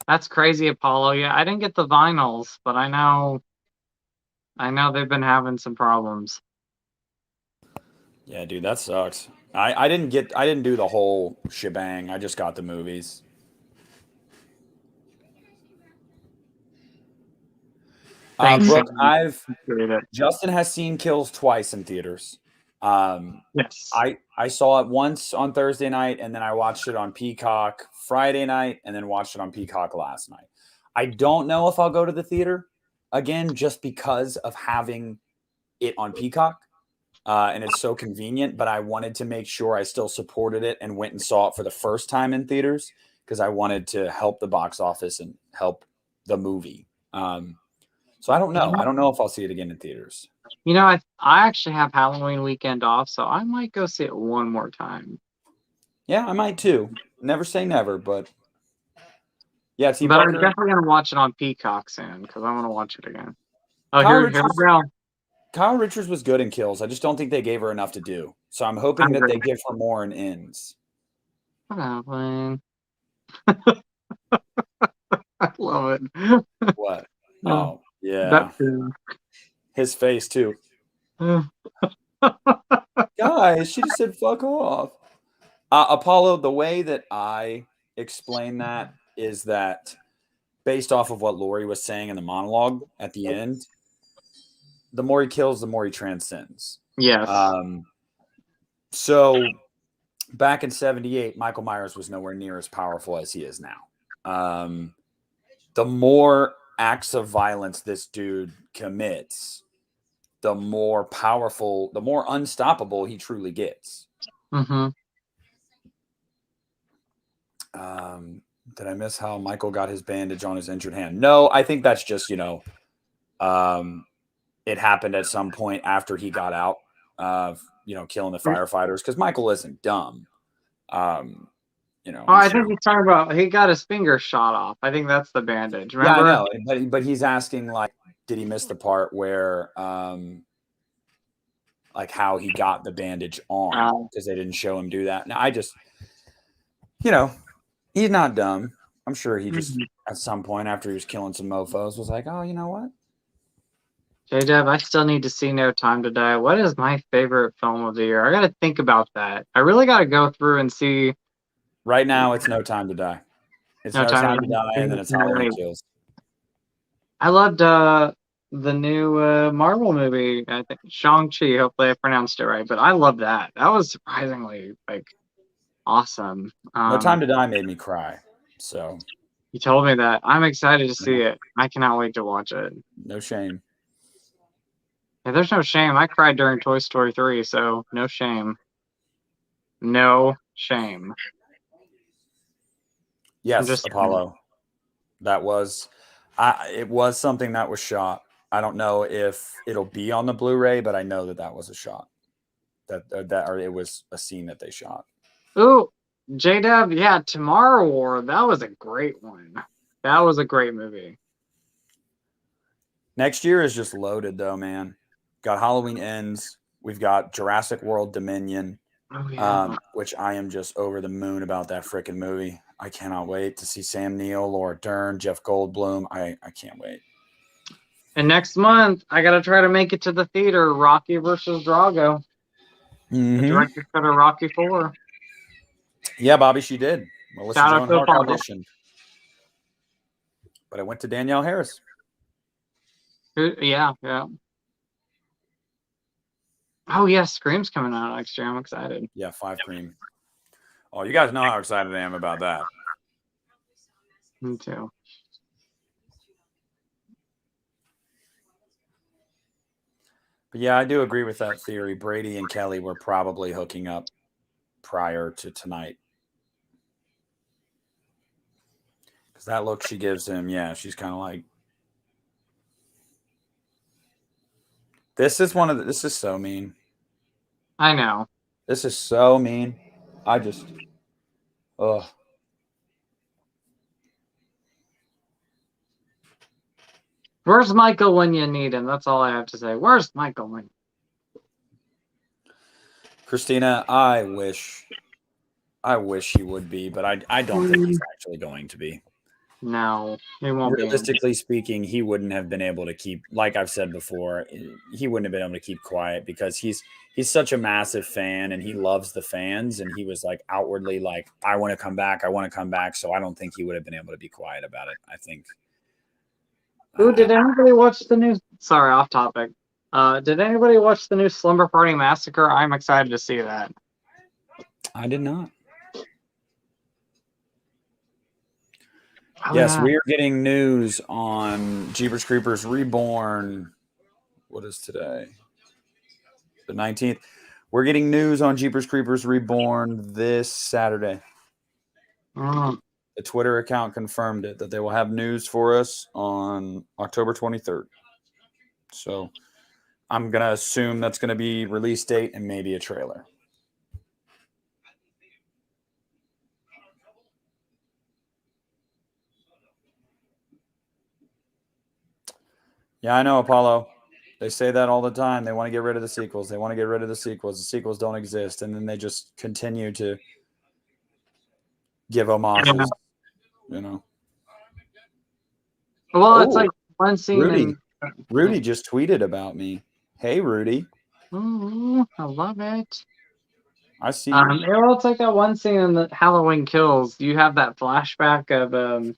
That's crazy, Apollo. Yeah, I didn't get the vinyls, but I know they've been having some problems. Yeah, dude, that sucks. I didn't do the whole shebang. I just got the movies. Brooke, Justin has seen Kills twice in theaters. Yes. I saw it once on Thursday night, and then I watched it on Peacock Friday night, and then watched it on Peacock last night. I don't know if I'll go to the theater again just because of having it on Peacock. And it's so convenient, but I wanted to make sure I still supported it and went and saw it for the first time in theaters because I wanted to help the box office and help the movie. So I don't know. I don't know if I'll see it again in theaters. I actually have Halloween weekend off, so I might go see it one more time. Yeah, I might too. Never say never, but yeah, but I'm definitely gonna watch it on Peacock soon because I want to watch it again. Oh, here we go. Kyle Richards was good in Kills. I just don't think they gave her enough to do. So I'm hoping that they give her more in Ends. I love it. What? Oh, yeah. His face, too. Guys, she just said fuck off. Apollo, the way that I explain that is that based off of what Lori was saying in the monologue at the end, the more he kills, the more he transcends. Yes. So back in 78, Michael Myers was nowhere near as powerful as he is now. The more acts of violence this dude commits, the more powerful, the more unstoppable he truly gets. Mm-hmm. Did I miss how Michael got his bandage on his injured hand? No, I think that's just, it happened at some point after he got out of, killing the firefighters, because Michael isn't dumb. I think he's talking about he got his finger shot off. I think that's the bandage. Remember? Yeah, I know, but he's asking, like, did he miss the part where, like, how he got the bandage on, because they didn't show him do that. Now, I just, he's not dumb. I'm sure he just, at some point after he was killing some mofos, was like, oh, you know what? J-Dub, I still need to see No Time to Die. What is my favorite film of the year? I got to think about that. I really got to go through and see. Right now, it's No Time to Die. It's No Time to Die, and then it's Halloween Kills. I loved the new Marvel movie. I think Shang-Chi. Hopefully I pronounced it right. But I love that. That was surprisingly, awesome. No Time to Die made me cry. So you told me that. I'm excited to see it. I cannot wait to watch it. No shame. Yeah, there's no shame. I cried during Toy Story 3, so no shame. No shame. Yes, Apollo. That was, it was something that was shot. I don't know if it'll be on the Blu-ray, but I know that was a shot. Or it was a scene that they shot. Ooh, J-Dub, yeah, Tomorrow War. That was a great one. That was a great movie. Next year is just loaded, though, man. Got Halloween Ends. We've got Jurassic World Dominion, which I am just over the moon about that freaking movie. I cannot wait to see Sam Neill, Laura Dern, Jeff Goldblum. I can't wait. And next month, I got to try to make it to the theater. Rocky versus Drago. The director cut of Rocky 4. Yeah, Bobby, she did. Melissa Joan Hart auditioned. But I went to Danielle Harris. Yeah. Oh, yeah, Scream's coming out next year. I'm excited. Yeah, 5 Cream. Oh, you guys know how excited I am about that. Me too. But yeah, I do agree with that theory. Brady and Kelly were probably hooking up prior to tonight. Because that look she gives him, yeah, she's kind of like, this is so mean. I know. This is so mean. Ugh. Where's Michael when you need him? That's all I have to say. Where's Michael when? Christina, I wish he would be, but I don't think he's actually going to be. No, he won't be. Realistically speaking, he wouldn't have been able to keep, like I've said before, he wouldn't have been able to keep quiet because he's such a massive fan and he loves the fans, and he was like outwardly like, I want to come back. So I don't think he would have been able to be quiet about it. I think. Ooh, did anybody watch the new? Sorry, off topic. Did anybody watch the new Slumber Party Massacre? I'm excited to see that. I did not. Oh, yes, yeah. we are getting news on Jeepers Creepers Reborn. What is today? The 19th. We're getting news on Jeepers Creepers Reborn this Saturday. The Twitter account confirmed it, that they will have news for us on October 23rd. So I'm going to assume that's going to be release date and maybe a trailer. Yeah, I know, Apollo. They say that all the time. They want to get rid of the sequels. The sequels don't exist. And then they just continue to give homages, Well, it's like one scene. Rudy just tweeted about me. Hey, Rudy. I love it. I see. Well, it's like that one scene in the Halloween Kills. You have that flashback of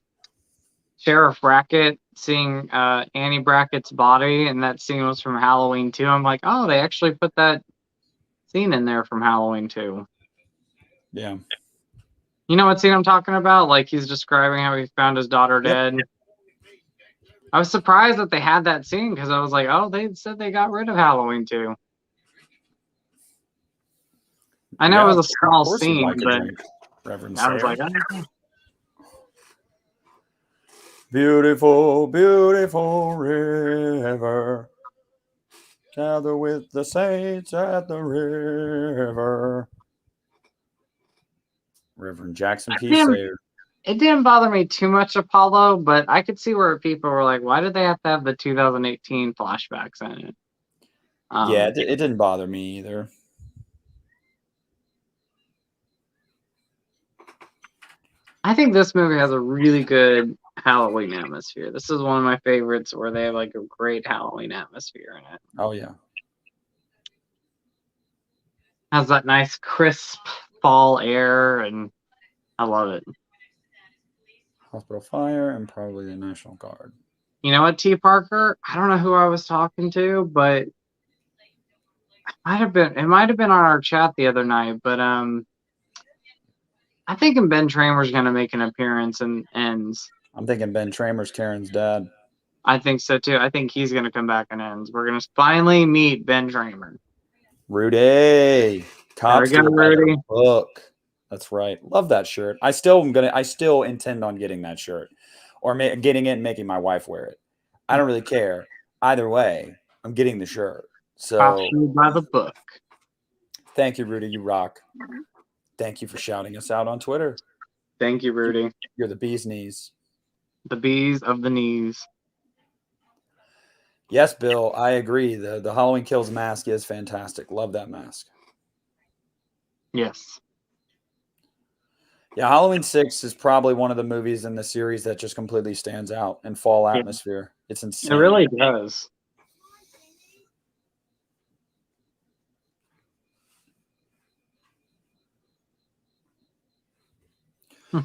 Sheriff Brackett seeing Annie Brackett's body, and that scene was from Halloween 2. I'm like, oh, they actually put that scene in there from Halloween 2. Yeah. You know what scene I'm talking about? Like, he's describing how he found his daughter dead. I was surprised that they had that scene because I was like, oh, they said they got rid of Halloween 2. I know it was a small scene, like but drink, Reverend I was Sarah. like, oh. Beautiful, beautiful river. Gather with the saints at the river. Reverend Jackson P. Sayer. It didn't bother me too much, Apollo, but I could see where people were like, why did they have to have the 2018 flashbacks in it? Yeah, it didn't bother me either. I think this movie has a really good Halloween atmosphere. This is one of my favorites where they have like a great Halloween atmosphere in it. Oh, yeah. Has that nice crisp fall air, and I love it. Hospital fire and probably the National Guard. You know what, T. Parker? I don't know who I was talking to, but it might have been on our chat the other night, but I think Ben Tramer's going to make an appearance in Ends. I'm thinking Ben Tramer's Karen's dad. I think so too. I think he's going to come back in Ends. We're going to finally meet Ben Tramer. Rudy. Cops there we go, Rudy. Book. That's right. Love that shirt. I still intend on getting that shirt or getting it and making my wife wear it. I don't really care. Either way, I'm getting the shirt. So by the book. Thank you, Rudy. You rock. Thank you for shouting us out on Twitter. Thank you, Rudy. You're the bee's knees. The bees of the knees. Yes, Bill, I agree. The Halloween Kills mask is fantastic. Love that mask. Yes. Yeah, Halloween 6 is probably one of the movies in the series that just completely stands out in fall atmosphere. It's insane. It really does.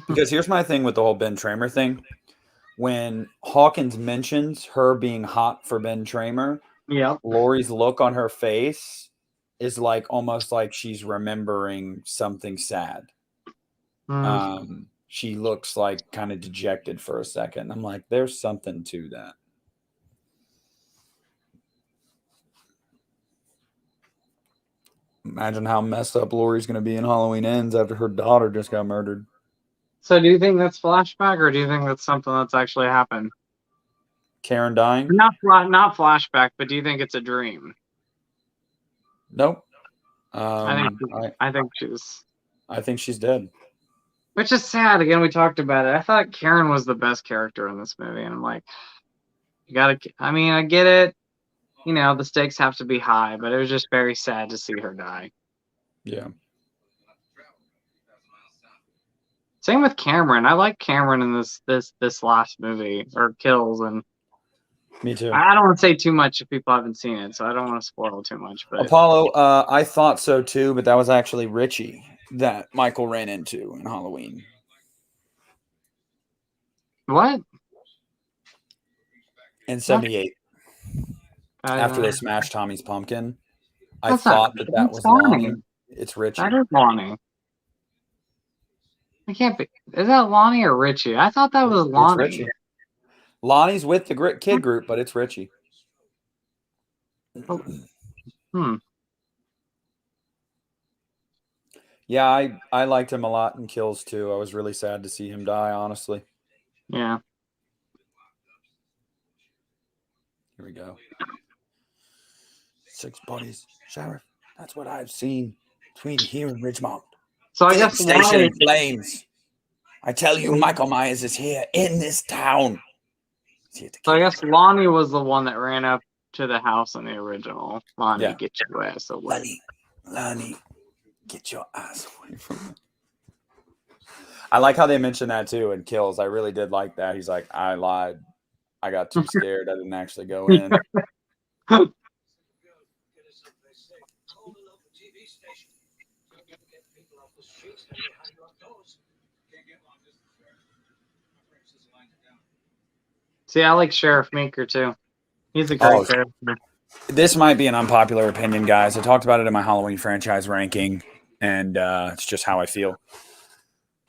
Because here's my thing with the whole Ben Tramer thing. When Hawkins mentions her being hot for Ben Tramer, Laurie's look on her face is like almost like she's remembering something sad. She looks like kind of dejected for a second. I'm like, there's something to that. Imagine how messed up Laurie's going to be in Halloween Ends after her daughter just got murdered. So do you think that's flashback, or do you think that's something that's actually happened? Karen dying? Not flashback, but do you think it's a dream? Nope. I think she's dead. Which is sad. Again, we talked about it. I thought Karen was the best character in this movie, and I'm like, I get it. You know, the stakes have to be high, but it was just very sad to see her die. Yeah. Same with Cameron. I like Cameron in this last movie, or Kills, and me too. I don't want to say too much if people haven't seen it, so I don't want to spoil too much. But Apollo, I thought so too, but that was actually Richie that Michael ran into in Halloween. What? In 78. After they smashed Tommy's pumpkin. I thought that was Lonnie. It's Richie. That is Lonnie. It can't be. Is that Lonnie or Richie? I thought that was Lonnie. It's Richie. Lonnie's with the kid group, but it's Richie. Yeah, I liked him a lot in Kills too. I was really sad to see him die, honestly. Yeah. Here we go. 6 buddies. Sheriff, that's what I've seen between here and Ridgemont. So I guess station in flames. I tell you, Michael Myers is here in this town. So I guess Lonnie was the one that ran up to the house in the original. Lonnie, get your ass away. Lonnie, get your ass away from me. I like how they mentioned that too in Kills. I really did like that. He's like, I lied. I got too scared. I didn't actually go in. See, I like Sheriff Meeker too. He's a great character. This might be an unpopular opinion, guys. I talked about it in my Halloween franchise ranking, and it's just how I feel.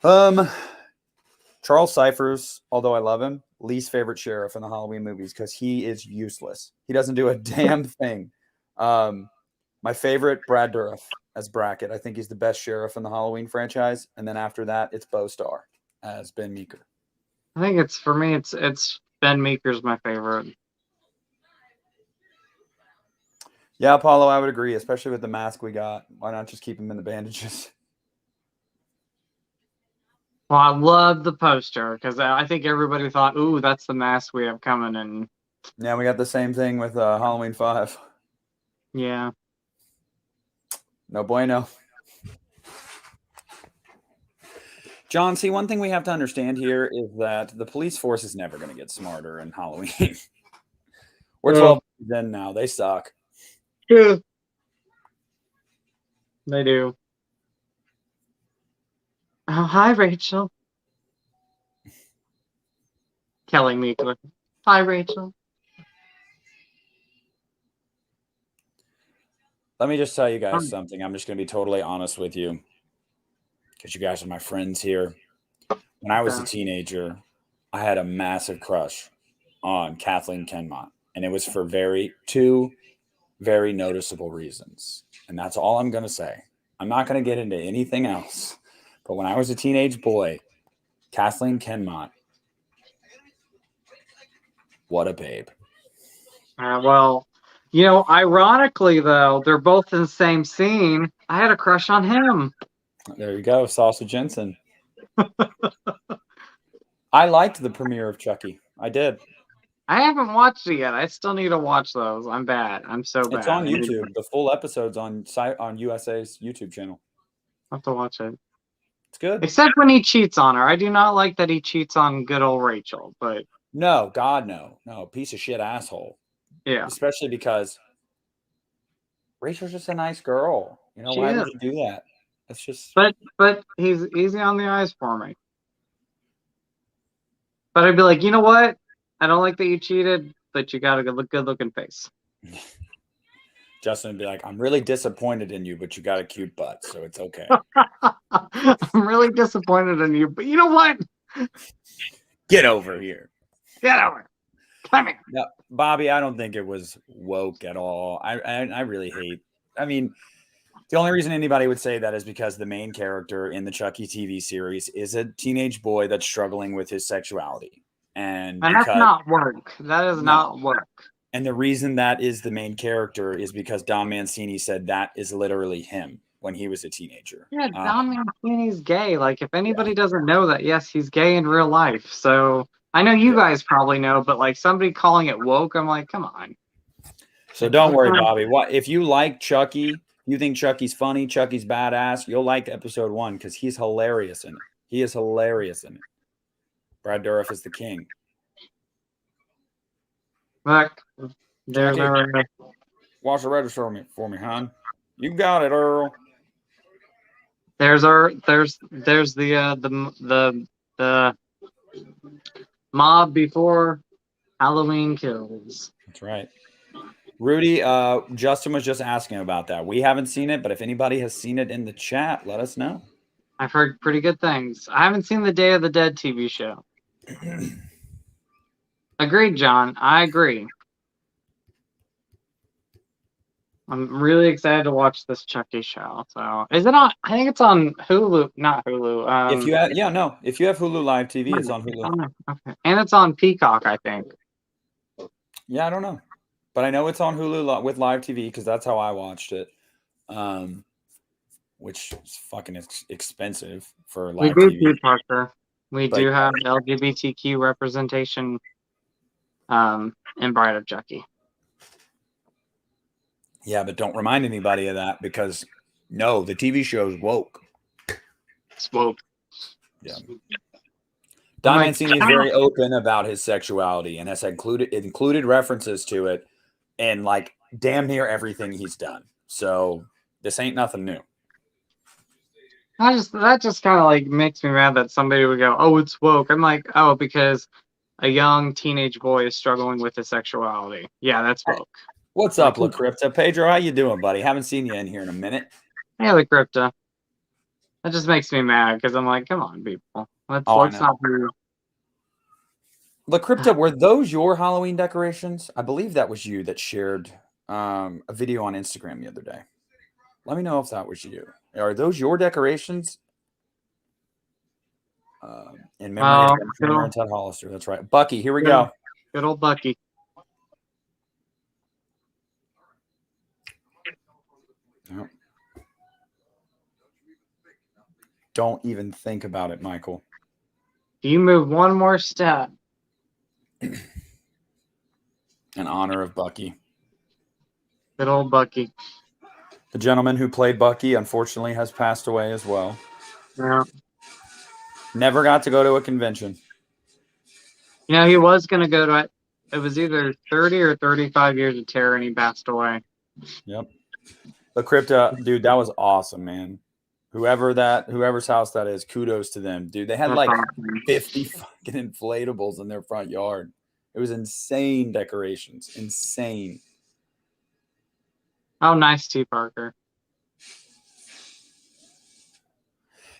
Charles Cyphers, although I love him, least favorite sheriff in the Halloween movies because he is useless. He doesn't do a damn thing. My favorite, Brad Dourif as Brackett. I think he's the best sheriff in the Halloween franchise. And then after that, it's Bo Starr as Ben Meeker. I think it's for me. It's Ben Meeker's my favorite. Yeah, Apollo, I would agree, especially with the mask we got. Why not just keep him in the bandages? Well, I love the poster because I think everybody thought, "Ooh, that's the mask we have coming." And yeah, we got the same thing with Halloween 5. Yeah. No bueno. John, see, one thing we have to understand here is that the police force is never going to get smarter in Halloween. We're 12 in now. They suck. Yeah. They do. Oh, hi, Rachel. Kelly Meekler. Hi, Rachel. Let me just tell you guys something. I'm just going to be totally honest with you because you guys are my friends here. When I was a teenager, I had a massive crush on Kathleen Kenmont, and it was for two very noticeable reasons. And that's all I'm going to say. I'm not going to get into anything else. But when I was a teenage boy, Kathleen Kenmont, what a babe. Well, ironically, though, they're both in the same scene. I had a crush on him. There you go, Salsa Jensen. I liked the premiere of Chucky. I did. I haven't watched it yet. I still need to watch those. I'm bad. I'm so bad. It's on YouTube. The full episode's on USA's YouTube channel. I'll have to watch it. It's good. Except when he cheats on her. I do not like that he cheats on good old Rachel, but no, God, no. No, piece of shit asshole. Yeah. Especially because Rachel's just a nice girl. Why would you do that? It's just But he's easy on the eyes for me. But I'd be like, you know what? I don't like that you cheated, but you got a good looking face. Justin would be like, I'm really disappointed in you, but you got a cute butt, so it's okay. I'm really disappointed in you, but you know what? Get over here. Get over. Come here. No, Bobby, I don't think it was woke at all. I really hate. I mean, the only reason anybody would say that is because the main character in the Chucky TV series is a teenage boy that's struggling with his sexuality. And that's not work. That is not work. And the reason that is the main character is because Don Mancini said that is literally him when he was a teenager. Yeah, Don Mancini's gay. Like, if anybody doesn't know that, yes, he's gay in real life. So I know you guys probably know, but like somebody calling it woke, I'm like, come on. So don't worry, Bobby. What if you like Chucky? You think Chucky's funny? Chucky's badass. You'll like episode 1 because he's hilarious in it. He is hilarious in it. Brad Dourif is the king. Look, there's our. Watch the register for me, hon. You got it, Earl. There's the mob before Halloween Kills. That's right. Rudy, Justin was just asking about that. We haven't seen it, but if anybody has seen it in the chat, let us know. I've heard pretty good things. I haven't seen the Day of the Dead TV show. Agreed, John. I agree. I'm really excited to watch this Chucky show. So, is it on? I think it's on Hulu, not Hulu. If you have, if you have Hulu Live TV, it's on Hulu. Okay, and it's on Peacock, I think. Yeah, I don't know, but I know it's on Hulu with Live TV because that's how I watched it. Which is fucking expensive for Live TV. We do have LGBTQ representation in Bride of Chucky. Yeah, but don't remind anybody of that because no, the TV show's woke. It's woke. Yeah. Don Mancini is very open about his sexuality and has included references to it in like damn near everything he's done. So this ain't nothing new. That just kind of like makes me mad that somebody would go, "Oh, it's woke." I'm like, "Oh, because a young teenage boy is struggling with his sexuality." Yeah, that's woke. What's up, La Crypta? Pedro, how you doing, buddy? Haven't seen you in here in a minute. Hey, La Crypta. That just makes me mad because I'm like, come on, people. Let's not be. La Crypta, were those your Halloween decorations? I believe that was you that shared a video on Instagram the other day. Let me know if that was you. Are those your decorations? In memory of Ben Kramer and Ted Hollister. That's right. Bucky, here we go. Good old Bucky. Yep. Don't even think about it, Michael. You move one more step. In honor of Bucky. Good old Bucky. The gentleman who played Bucky, unfortunately, has passed away as well. Yeah. Never got to go to a convention. You know, he was going to go to it. It was either 30 or 35 years of terror, and he passed away. Yep. The Crypta, dude, that was awesome, man. Whoever's house that is, kudos to them, dude. They had like 50 fucking inflatables in their front yard. It was insane decorations. Insane. Oh, nice, T. Parker.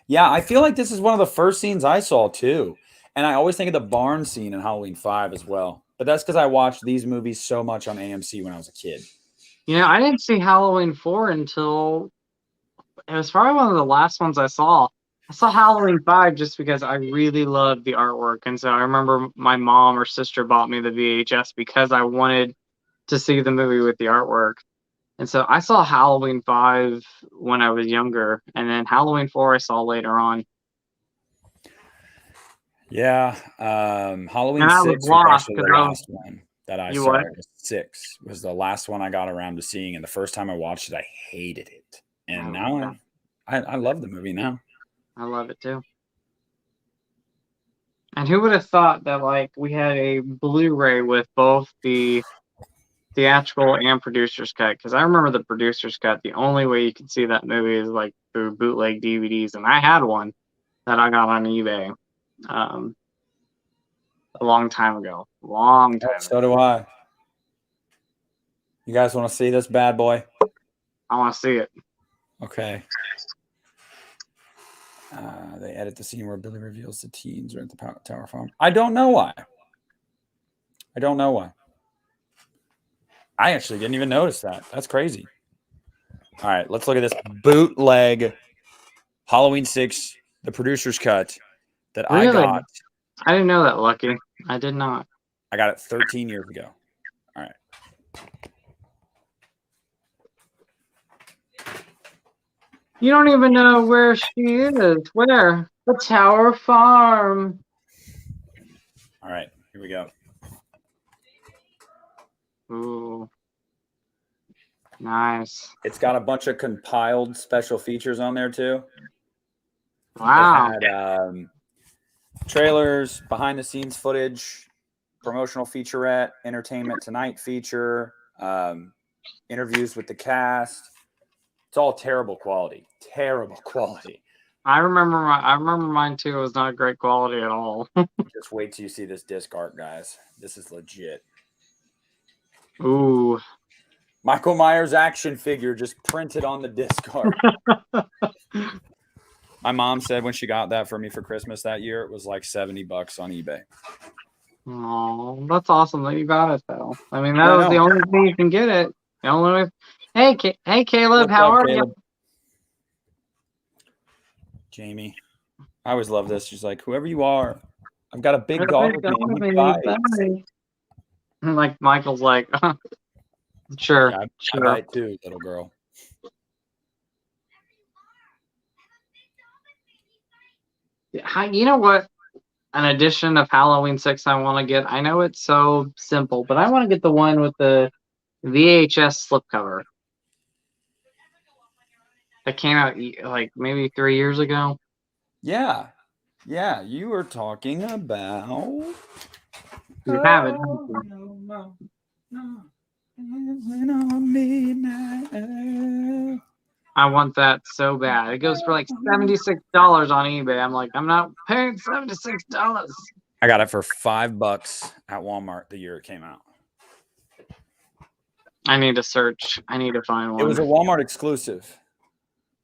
Yeah, I feel like this is one of the first scenes I saw too. And I always think of the barn scene in Halloween 5 as well. But that's because I watched these movies so much on AMC when I was a kid. You know, I didn't see Halloween 4 until it was probably one of the last ones I saw. I saw Halloween 5 just because I really loved the artwork. And so I remember my mom or sister bought me the VHS because I wanted to see the movie with the artwork. And so I saw Halloween 5 when I was younger. And then Halloween 4 I saw later on. Yeah. Halloween And 6 was actually the last one that I saw. What? It was 6 was the last one I got around to seeing. And the first time I watched it, I hated it. And now I love the movie now. I love it too. And who would have thought that like we had a Blu-ray with both the theatrical and producer's cut? Because I remember the producer's cut. The only way you could see that movie is like through bootleg DVDs, and I had one that I got on eBay a long time ago. So do I. You guys want to see this bad boy? I want to see it. Okay. They edit the scene where Billy reveals the teens are at the Tower Farm. I don't know why. I actually didn't even notice that. That's crazy. All right, let's look at this bootleg Halloween 6, the producer's cut that I got. I didn't know that, Lucky. I did not. I got it 13 years ago. All right. You don't even know where she is. Where? The Tower Farm. All right, here we go. Ooh. Nice. It's got a bunch of compiled special features on there too. Wow. It had trailers, behind the scenes footage, promotional featurette, Entertainment Tonight feature, interviews with the cast. It's all terrible quality. I remember mine too. It was not great quality at all. Just wait till you see this disc art, guys. This is legit. Ooh. Michael Myers action figure just printed on the disc art. My mom said when she got that for me for Christmas that year, it was like $70 on eBay. Oh, that's awesome that you got it though. I mean, that was the only thing you can get it. The only way. Hey, Caleb, how are you? Jamie, I always love this. She's like, whoever you are, I've got a big dog with me. Like Michael's like, sure, yeah, sure. I bite too, little girl. You know what? An edition of Halloween 6 I want to get. I know it's so simple, but I want to get the one with the VHS slipcover. That came out like maybe 3 years ago. Yeah, you were talking about. You have it. No. I want that so bad. It goes for like $76 on eBay. I'm like, I'm not paying $76. I got it for $5 at Walmart the year it came out. I need to search. I need to find one. It was a Walmart exclusive.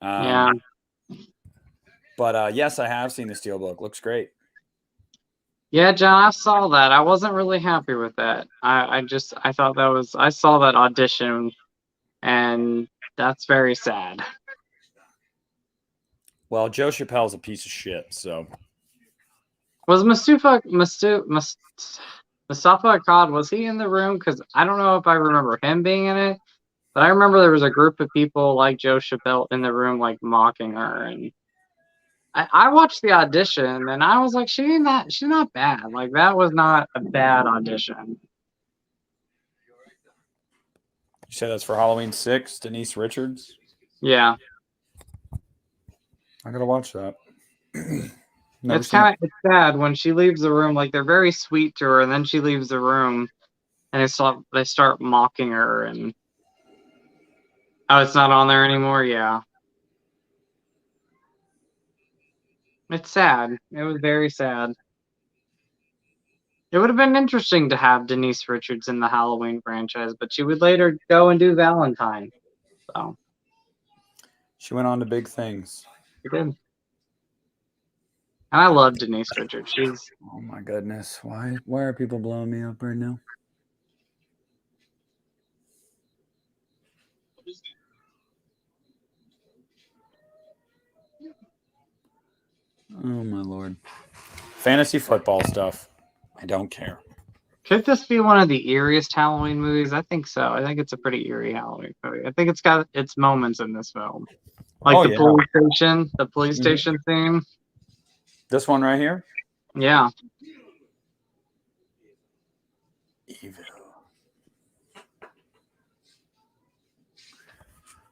Yeah. But yes, I have seen the Steelbook. Looks great. Yeah, John, I saw that. I wasn't really happy with that. I thought that was I saw that audition, and that's very sad. Well, Joe Chappelle's a piece of shit, so Was Mustafa Akkad, was he in the room? Because I don't know if I remember him being in it, but I remember there was a group of people like Joe Chappelle in the room, like mocking her. And I watched the audition, and I was like, she's not bad. Like that was not a bad audition. you said that's for Halloween 6, Denise Richards. Yeah, I gotta watch that. Never it's seen it. it's sad when she leaves the room. Like they're very sweet to her, and then she leaves the room, and they start mocking her. And oh, it's not on there anymore. Yeah, it's sad. It was very sad. It would have been interesting to have Denise Richards in the Halloween franchise, but she would later go and do Valentine. So She went on to big things. she did. And I love Denise Richards. She's Oh my goodness. Why are people blowing me up right now? Oh my lord. Fantasy football stuff. I don't care. could this be one of the eeriest Halloween movies? I think so. I think it's a pretty eerie Halloween movie. I think it's got its moments in this film. Like the police station scene. This one right here? Yeah. Evil.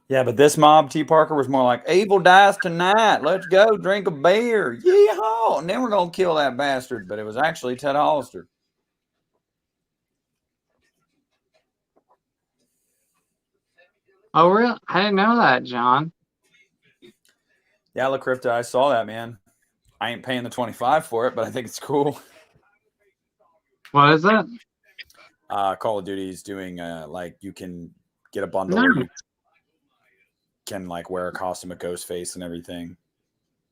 Yeah, but this mob, T. Parker, was more like, evil dies tonight. Let's go drink a beer. Yeehaw. And then we're going to kill that bastard. But it was actually Ted Hollister. Oh, really? I didn't know that, John. Yeah, La Crypta, I saw that, man. I ain't paying the 25 for it, but I think it's cool. What is it? Call of Duty is doing, like, you can get a bundle No. where you can, like, wear a costume of Ghostface and everything.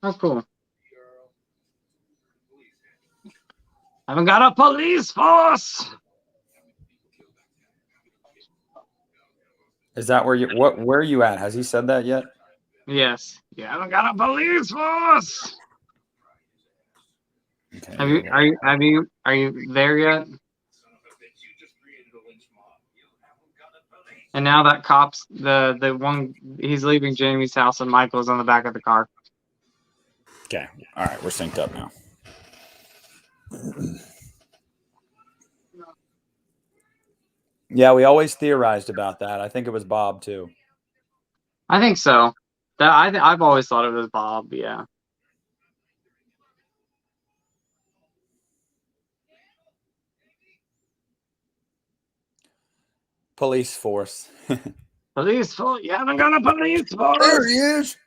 Oh, cool. I haven't got a police force. Is that where where are you at? Has he said that yet? Yes. You haven't got a police force. Okay. Are you there yet? And now that cop's the one he's leaving Jamie's house and Michael's on the back of the car. Okay. All right, we're synced up now. Yeah, we always theorized about that. I think it was Bob too. I think so. I've always thought it was Bob. Yeah. Police force. Police force. You haven't got a police force. There he is.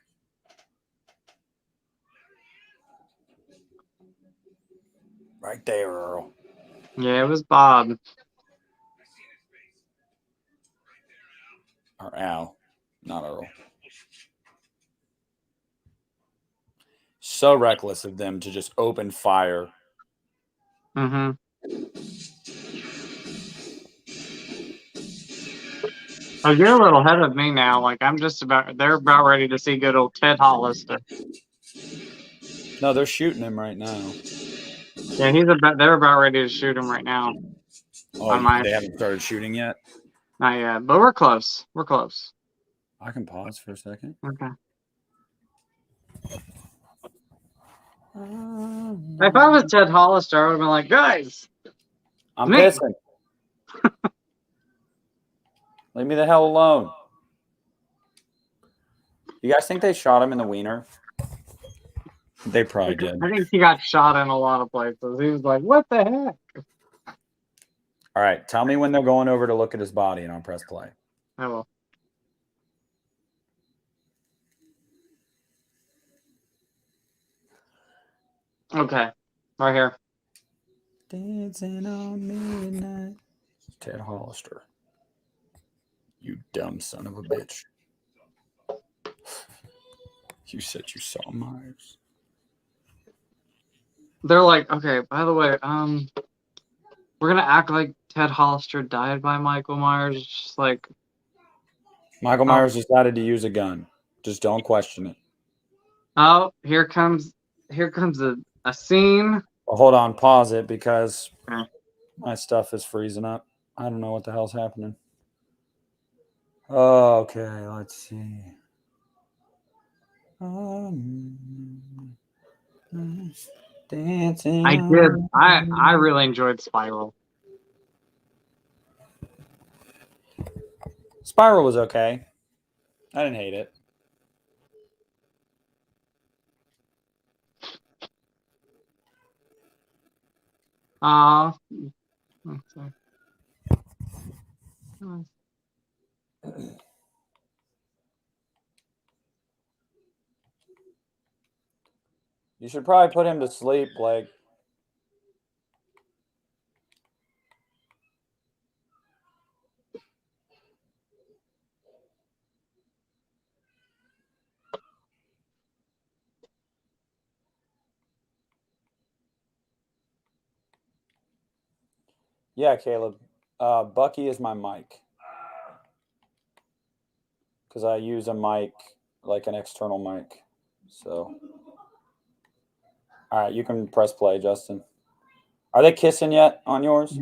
Right there, Earl. Yeah, it was Bob. Or Al, not Earl. So reckless of them to just open fire. Mm-hmm. Oh, you're a little ahead of me now. Like they're about ready to see good old Ted Hollister. No, they're shooting him right now. Yeah, they're about ready to shoot him right now. Oh, they haven't started shooting yet? Not yet, but we're close. We're close. I can pause for a second. Okay. If I was Ted Hollister, I would have been like, guys, I'm pissing. Leave me the hell alone. You guys think they shot him in the wiener? They probably did. I think he got shot in a lot of places. He was like, what the heck? All right. Tell me when they're going over to look at his body and I'll press play. I will. Okay. Right here. Dancing on midnight. Ted Hollister. You dumb son of a bitch. You said you saw Myers. they're like, okay, by the way, we're gonna act like Ted Hollister died by Michael Myers. It's just like, Michael oh, Myers decided to use a gun. Just don't question it. oh, here comes a scene. Well, hold on, pause it because Okay. my stuff is freezing up. I don't know what the hell's happening. Okay, let's see. Dancing. I did. I really enjoyed Spiral. Spiral was okay. I didn't hate it. Let's see. You should probably put him to sleep, Blake. Yeah, Caleb. Bucky is my mic because I use a mic like an external mic. So, all right, you can press play, Justin. Are they kissing yet on yours?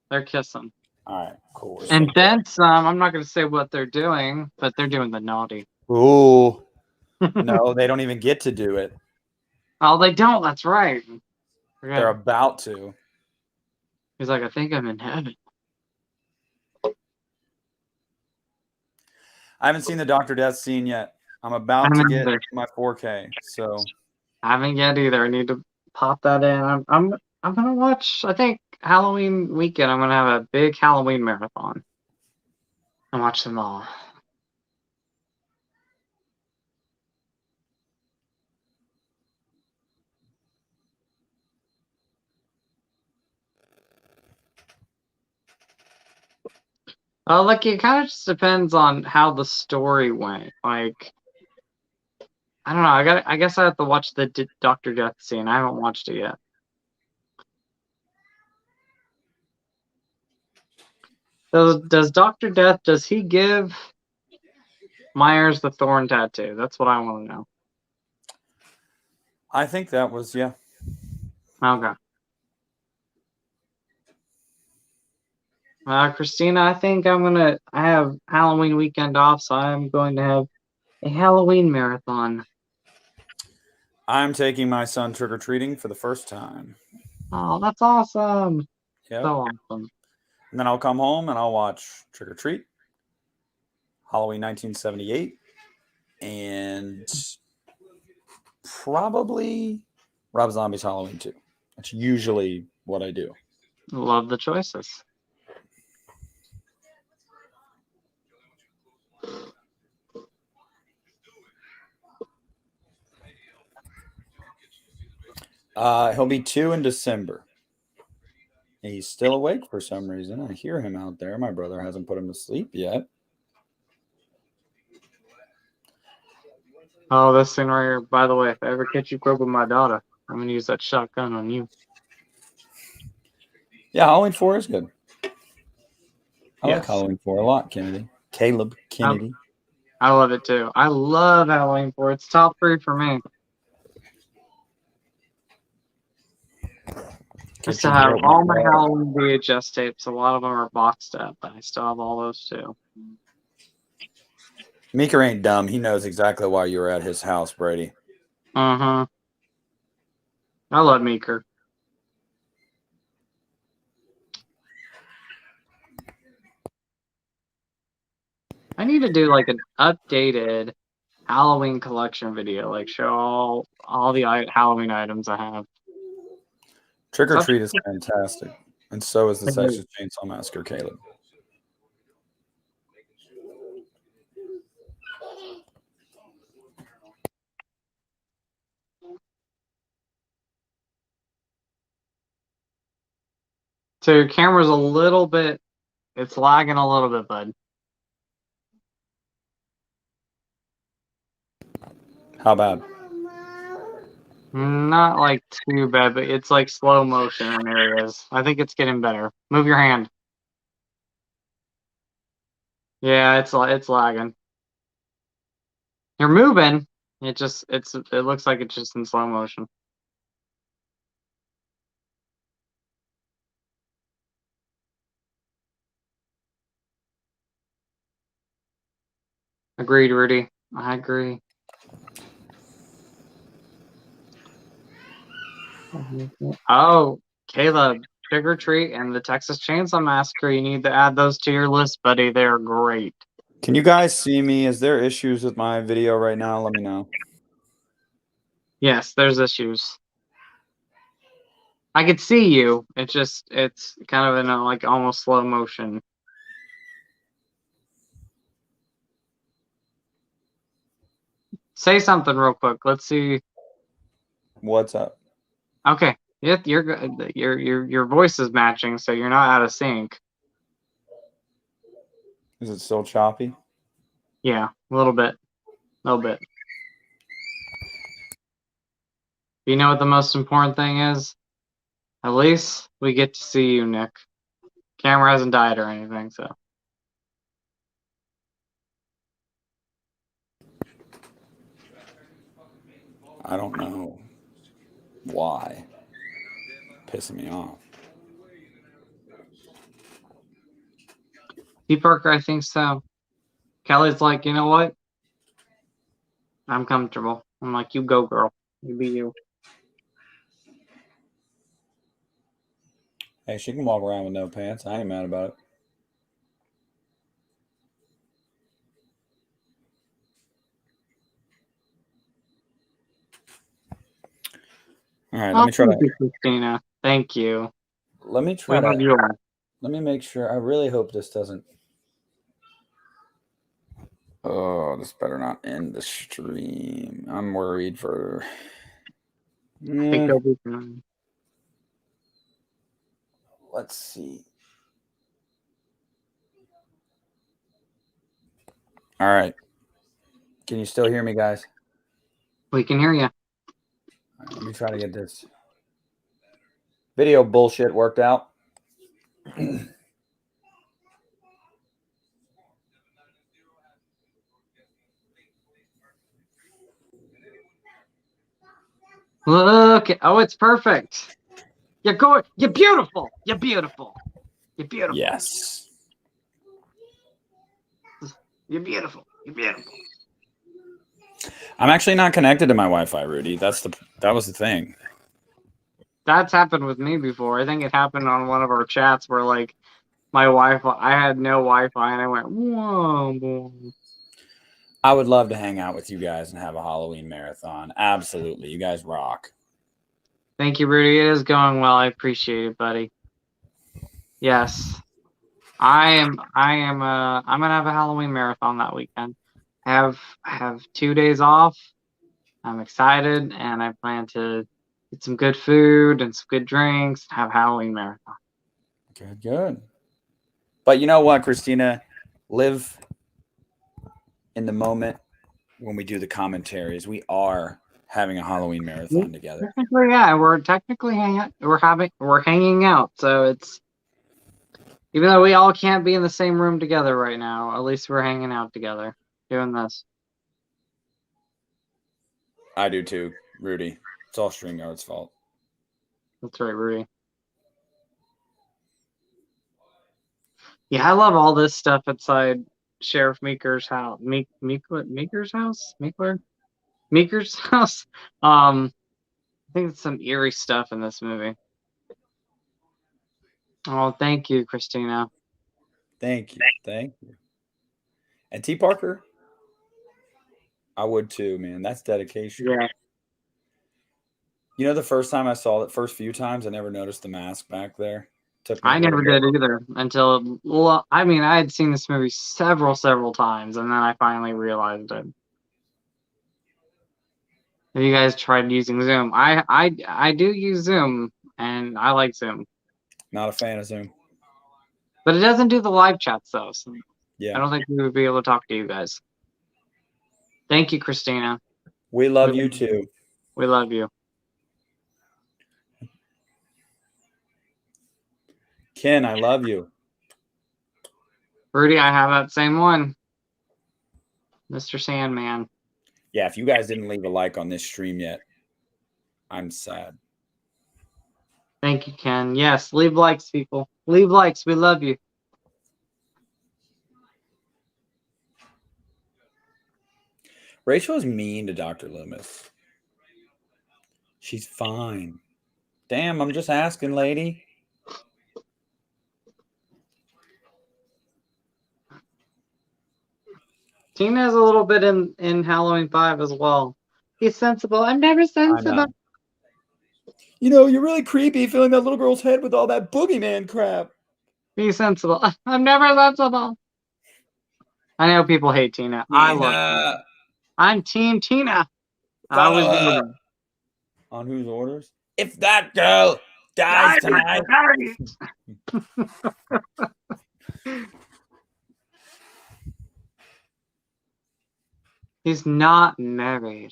They're kissing. All right, cool. And then some. I'm not gonna say what they're doing, but they're doing the naughty. Ooh. No, they don't even get to do it. Oh, they don't. That's right. They're about to. He's like, I think I'm in heaven. I haven't seen the Dr. Death scene yet. I'm about to get my 4K. So I haven't yet either. I need to pop that in. I'm gonna watch. I think Halloween weekend. I'm gonna have a big Halloween marathon and watch them all. Like it kind of just depends on how the story went. Like, I don't know. I guess I have to watch the Dr. Death scene. I haven't watched it yet. Does Dr. Death, does he give Myers the thorn tattoo? That's what I want to know. I think that was, yeah. Okay. Christina, I think I have Halloween weekend off, so I'm going to have a Halloween marathon. I'm taking my son trick-or-treating for the first time. Oh, that's awesome. Yep. So awesome. And then I'll come home and I'll watch Trick or Treat, Halloween 1978, and probably Rob Zombie's Halloween 2. That's usually what I do. Love the choices. He'll be 2 in December. He's still awake for some reason. I hear him out there. My brother hasn't put him to sleep yet. Oh, this thing right here. By the way, if I ever catch you groping my daughter, I'm gonna use that shotgun on you. Yeah, Halloween 4 is good. I Yes. like Halloween 4 a lot, Kennedy. Caleb Kennedy. I love it too. I love Halloween 4. It's top 3 for me. I used to have all my Halloween VHS tapes. A lot of them are boxed up, but I still have all those too. Meeker ain't dumb. He knows exactly why you were at his house, Brady. I love Meeker. I need to do like an updated Halloween collection video, like show all the Halloween items I have. Trick or Treat is fantastic, and so is the Texas Chainsaw Massacre, Caleb. So your camera's a little bit, it's lagging a little bit, bud. How bad? Not like too bad, but it's like slow motion in areas. I think it's getting better. Move your hand. Yeah, it's lagging. You're moving. It looks like it's just in slow motion. Agreed, Rudy. I agree. Oh, Caleb, Trick or Treat and the Texas Chainsaw Massacre. You need to add those to your list, buddy. They're great. Can you guys see me? Is there issues with my video right now? Let me know. Yes, there's issues. I could see you. It's kind of in a like almost slow motion. Say something real quick. Let's see. What's up? Okay. Yeah, you're good. Your voice is matching, so you're not out of sync. Is it still choppy? Yeah, a little bit. A little bit. You know what the most important thing is? At least we get to see you, Nick. Camera hasn't died or anything, so. I don't know why. Pissing me off. T Parker, I think so. Kelly's like, you know what? I'm comfortable. I'm like, you go, girl. You be you. Hey, she can walk around with no pants. I ain't mad about it. All right, let me try Thank to. you, Christina. Thank you. Let me We try love to. you all. Let me make sure. I really hope this doesn't. Oh, this better not end the stream. I'm worried for. I think Yeah. they'll be fine. Let's see. All right. Can you still hear me, guys? We can hear you. All right, let me try to get this video bullshit worked out. Look. Oh, it's perfect. You're going. You're beautiful. You're beautiful. You're beautiful. Yes. You're beautiful. You're beautiful. I'm actually not connected to my Wi-Fi, Rudy. That was the thing. That's happened with me before. I think it happened on one of our chats where like my Wi-Fi, I had no Wi-Fi, and I went, whoa. I would love to hang out with you guys and have a Halloween marathon. Absolutely. You guys rock. Thank you, Rudy. It is going well. I appreciate it, buddy. Yes. I'm gonna have a Halloween marathon that weekend. I have 2 days off. I'm excited, and I plan to get some good food and some good drinks and have a Halloween marathon. Good. But you know what, Christina? Live in the moment when we do the commentaries. We are having a Halloween marathon together. Technically, yeah, we're hanging out. So it's, even though we all can't be in the same room together right now, at least we're hanging out together doing this. I do too, Rudy. It's all StreamYard's fault. That's right, Rudy. Yeah, I love all this stuff inside Sheriff Meeker's house. Meeker's house? Meeker's house. I think it's some eerie stuff in this movie. Oh, thank you, Christina. Thank you. And T Parker, I would too, man. That's dedication. Yeah. You know, the first time I saw it, first few times, I never noticed the mask back there. I never did either until, well, I mean, I had seen this movie several times, and then I finally realized it. Have you guys tried using Zoom? I do use Zoom, and I like Zoom. Not a fan of Zoom. But it doesn't do the live chats, though. So Yeah. I don't think we would be able to talk to you guys. Thank you, Christina. We love you too. We love you. Ken, I love you. Rudy, I have that same one. Mr. Sandman. Yeah, if you guys didn't leave a like on this stream yet, I'm sad. Thank you, Ken. Yes, leave likes, people. Leave likes. We love you. Rachel is mean to Dr. Loomis. She's fine. Damn, I'm just asking, lady. Tina's a little bit in Halloween 5 as well. He's sensible. I'm never sensible. You know, you're really creepy filling that little girl's head with all that boogeyman crap. Be sensible. I'm never sensible. I know people hate Tina. I love Tina. I'm Team Tina. I was doing on whose orders? If that girl dies tonight. He's not married.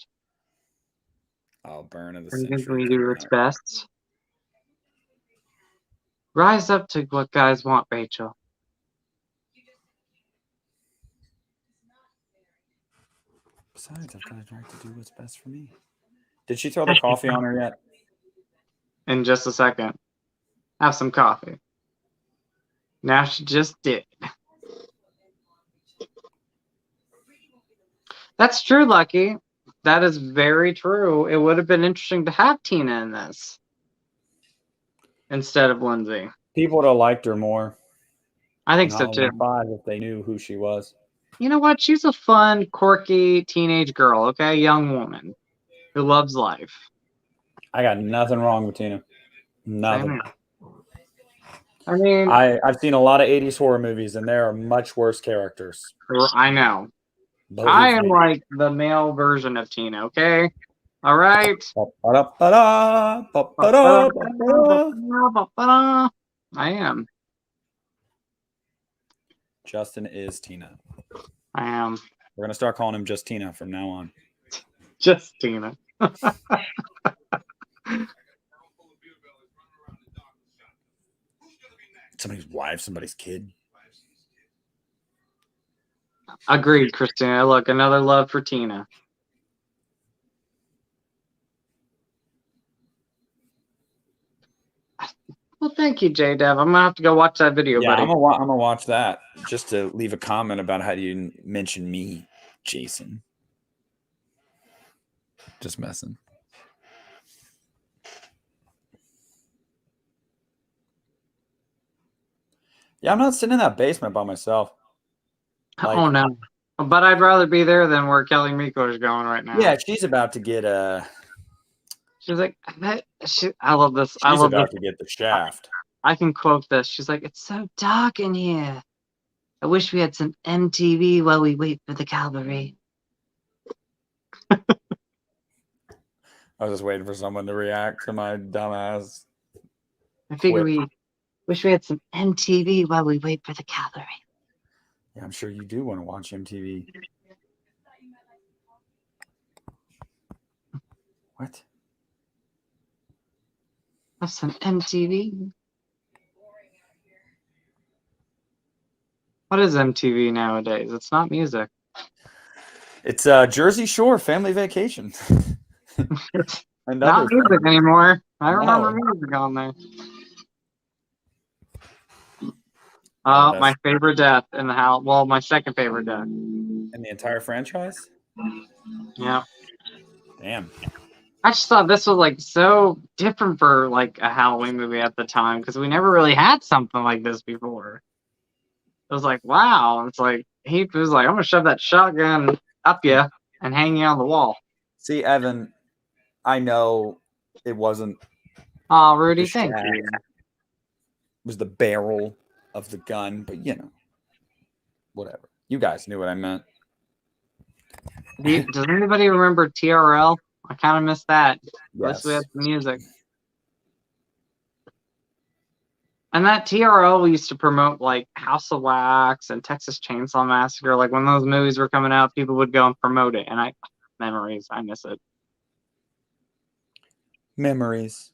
Oh, burn of the I think century. we do its best. Rise up to what guys want, Rachel. Besides, I've got a right to do what's best for me. Did she throw the coffee on her yet? In just a second. Have some coffee. Now she just did. That's true, Lucky. That is very true. It would have been interesting to have Tina in this instead of Lindsay. People would have liked her more. I think so too. If they knew who she was. You know what? She's a fun, quirky teenage girl, okay? Young woman who loves life. I got nothing wrong with Tina. Nothing. I mean, I've seen a lot of 80s horror movies, and there are much worse characters. I know. I am like the male version of Tina, okay? All right? I am. Justin is Tina. I am. We're going to start calling him just Tina from now on. Just Tina. Somebody's wife, somebody's kid. Agreed, Christina. Look, another love for Tina. Well, thank you, J-Dev. I'm going to have to go watch that video, buddy. I'm gonna watch that just to leave a comment about how you mention me, Jason. Just messing. Yeah, I'm not sitting in that basement by myself. Oh, no. But I'd rather be there than where Kelly Miko is going right now. Yeah, she's about to get She's like, I love this. She's about to get the shaft. I can quote this. She's like, it's so dark in here. I wish we had some MTV while we wait for the cavalry. I was just waiting for someone to react to my dumbass. I figure we wish we had some MTV while we wait for the cavalry. Yeah, I'm sure you do want to watch MTV. What? Have some MTV. What is MTV nowadays? It's not music. It's Jersey Shore Family Vacation. Not music anymore. I remember music on there. My favorite death in the house. Well, my second favorite death. In the entire franchise? Yeah. Damn. I just thought this was like so different for like a Halloween movie at the time because we never really had something like this before. It was like, wow. It's like he was like, I'm gonna shove that shotgun up you and hang you on the wall. See, Evan, I know it wasn't. Oh, Rudy, thank you. It was the barrel of the gun, but you know, whatever. You guys knew what I meant. Does anybody remember TRL? I kind of missed that. Yes. We had some music. And that TRL used to promote like House of Wax and Texas Chainsaw Massacre. Like when those movies were coming out, people would go and promote it. And memories, I miss it. Memories.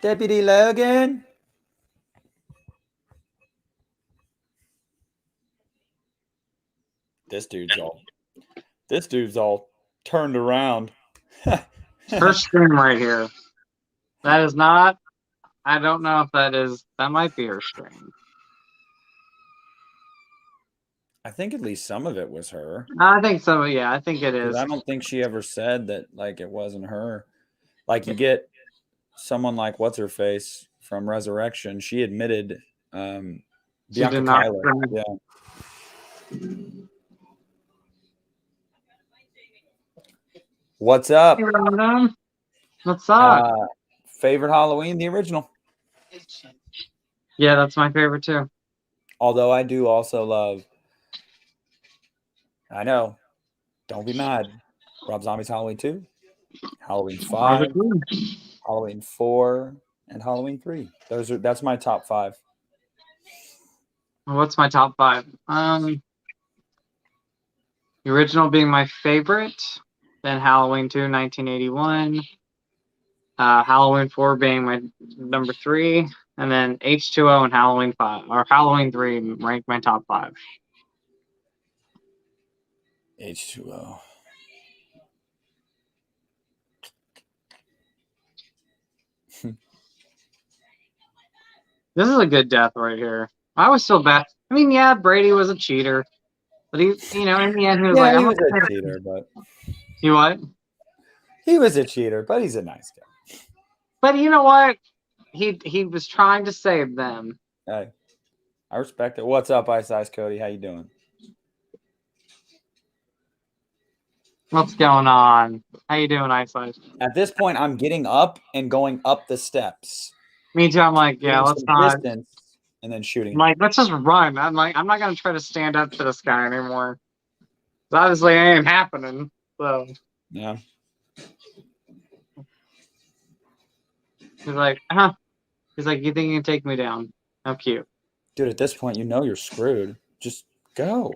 Deputy Logan. This dude's all turned around. Her stream right here. That is not. I don't know if that is. That might be her stream. I think at least some of it was her. I think so. Yeah, I think it is. I don't think she ever said that like it wasn't her. Like you get someone like what's her face from Resurrection. She admitted Bianca Tyler. Yeah. What's up? What's up? Favorite Halloween, the original. Yeah, that's my favorite too. Although I do also love. I know. Don't be mad. Rob Zombie's Halloween 2, Halloween 5, Halloween 4, and Halloween 3. That's my top 5. What's my top 5? The original being my favorite, then Halloween 2, 1981. Halloween 4 being my number 3, and then H2O and Halloween 5 or Halloween 3 rank my top 5. H2O. This is a good death right here. I was so bad. I mean, yeah, Brady was a cheater, but he, in the end, he was like, he was a cheater, but you what? He was a cheater, but he's a nice guy. But you know what? He was trying to save them. Hey, I respect it. What's up, Ice Ice Cody? How you doing? What's going on? How you doing, Ice Ice? At this point, I'm getting up and going up the steps. Me too. I'm like, yeah, let's not. Distance and then shooting. I'm like, let's just run. I'm like, I'm not gonna try to stand up to this guy anymore. Obviously, it ain't happening. So yeah. He's like, huh? He's like, you think you can take me down? How cute. Dude, at this point, you know you're screwed. Just go.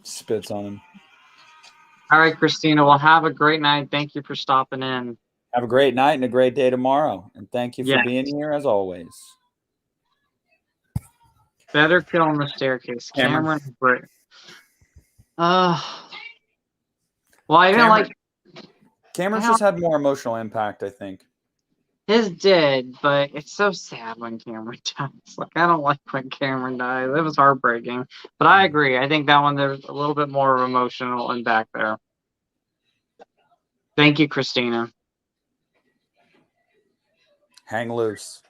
Spits on him. All right, Christina. Well, have a great night. Thank you for stopping in. Have a great night and a great day tomorrow. And thank you for being here as always. Better kill on the staircase. Cameron. Great. Well, I didn't like. Cameron's just had more emotional impact, I think. His did, but it's so sad when Cameron dies. Like, I don't like when Cameron dies. It was heartbreaking. But I agree. I think that one, there's a little bit more of emotional impact there. Thank you, Christina. Hang loose.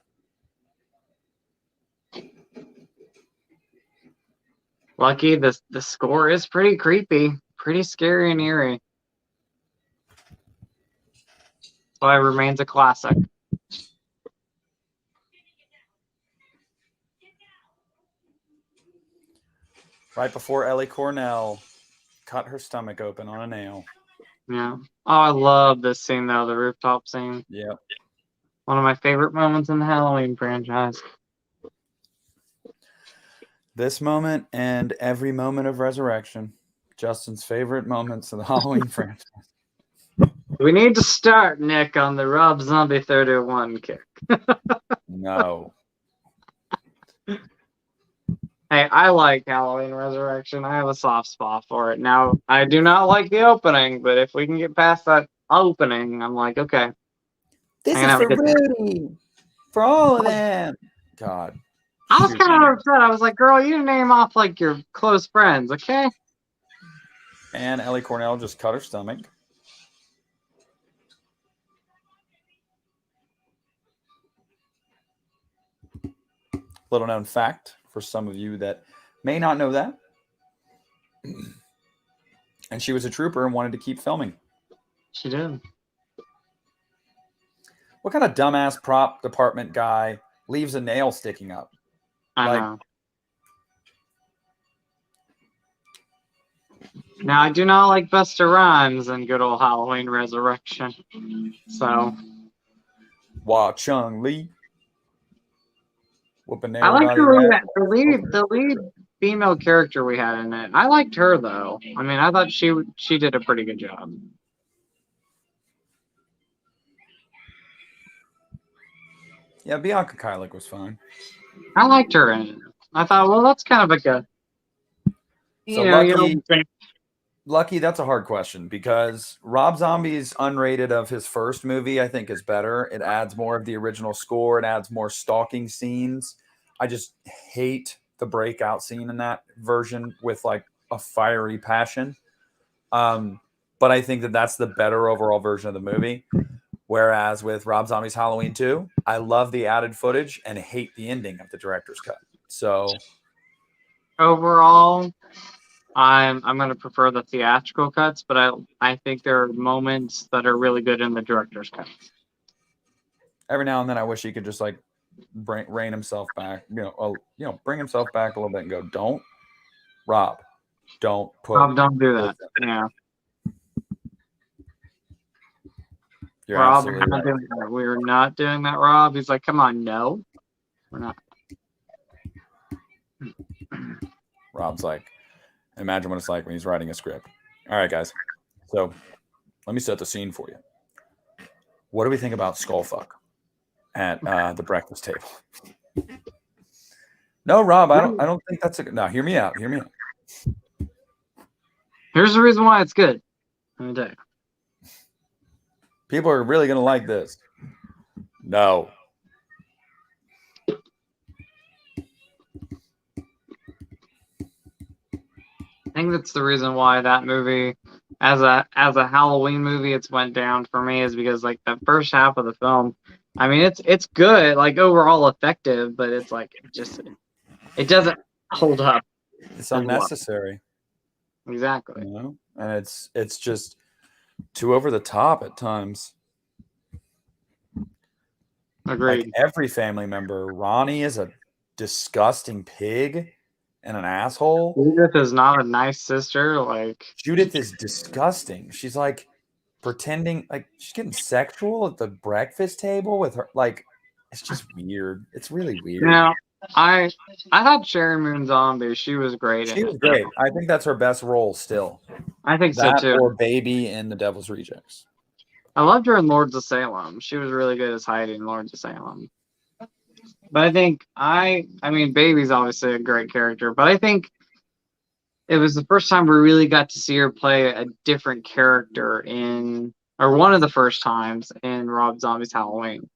Lucky, the score is pretty creepy. Pretty scary and eerie. That's why it remains a classic. Right before Ellie Cornell cut her stomach open on a nail. Yeah. Oh, I love this scene, though, the rooftop scene. Yep. One of my favorite moments in the Halloween franchise. This moment and every moment of Resurrection. Justin's favorite moments of the Halloween franchise. We need to start, Nick, on the Rob Zombie 31 kick. No. Hey, I like Halloween Resurrection. I have a soft spot for it. Now, I do not like the opening, but if we can get past that opening, I'm like, okay. This is for Rudy. For all of them. God. I was kind of upset. I was like, girl, you name off like your close friends, okay? And Ellie Cornell just cut her stomach. Little known fact for some of you that may not know that. And she was a trooper and wanted to keep filming. She did. What kind of dumbass prop department guy leaves a nail sticking up? I know. Now, I do not like Busta Rhymes and good old Halloween Resurrection. So. Wah Chung Lee. whooping I like everybody. the lead female character we had in it. I liked her though. I mean, I thought she did a pretty good job. Yeah, Bianca Kylik was fine. I liked her in it. I thought, well, that's kind of like a Lucky, that's a hard question because Rob Zombie's unrated of his first movie, I think, is better. It adds more of the original score. It adds more stalking scenes. I just hate the breakout scene in that version with like a fiery passion. But I think that that's the better overall version of the movie. Whereas with Rob Zombie's Halloween 2, I love the added footage and hate the ending of the director's cut. So overall, I'm gonna prefer the theatrical cuts, but I think there are moments that are really good in the director's cut. Every now and then, I wish he could just like rein himself back, bring himself back a little bit and go, don't do that. Yeah. You're Rob, absolutely right. We're not doing that, Rob. He's like, come on, no, we're not. Rob's like, imagine what it's like when he's writing a script. All right, guys. So let me set the scene for you. What do we think about Skullfuck at the breakfast table? No, Rob, I don't think that's a good. No, hear me out. Here's the reason why it's good. Let me tell you. People are really going to like this. No. I think that's the reason why that movie, as a Halloween movie, it's went down for me is because like the first half of the film, I mean it's good, like overall effective, but it's like it doesn't hold up. It's unnecessary. Well. Exactly. And it's just too over the top at times. Agreed. Like every family member, Ronnie is a disgusting pig and an asshole. Judith is not a nice sister. Like Judith is disgusting. She's like pretending like she's getting sexual at the breakfast table with her. Like it's just weird. It's really weird. Now, I thought Sharon Moon Zombie, she was great. She was great. I think that's her best role still. I think so too. Or Baby in The Devil's Rejects. I loved her in Lords of Salem. She was really good as Heidi in Lords of Salem. But I think I mean, Baby's obviously a great character, but I think it was the first time we really got to see her play a different character or one of the first times in Rob Zombie's Halloween.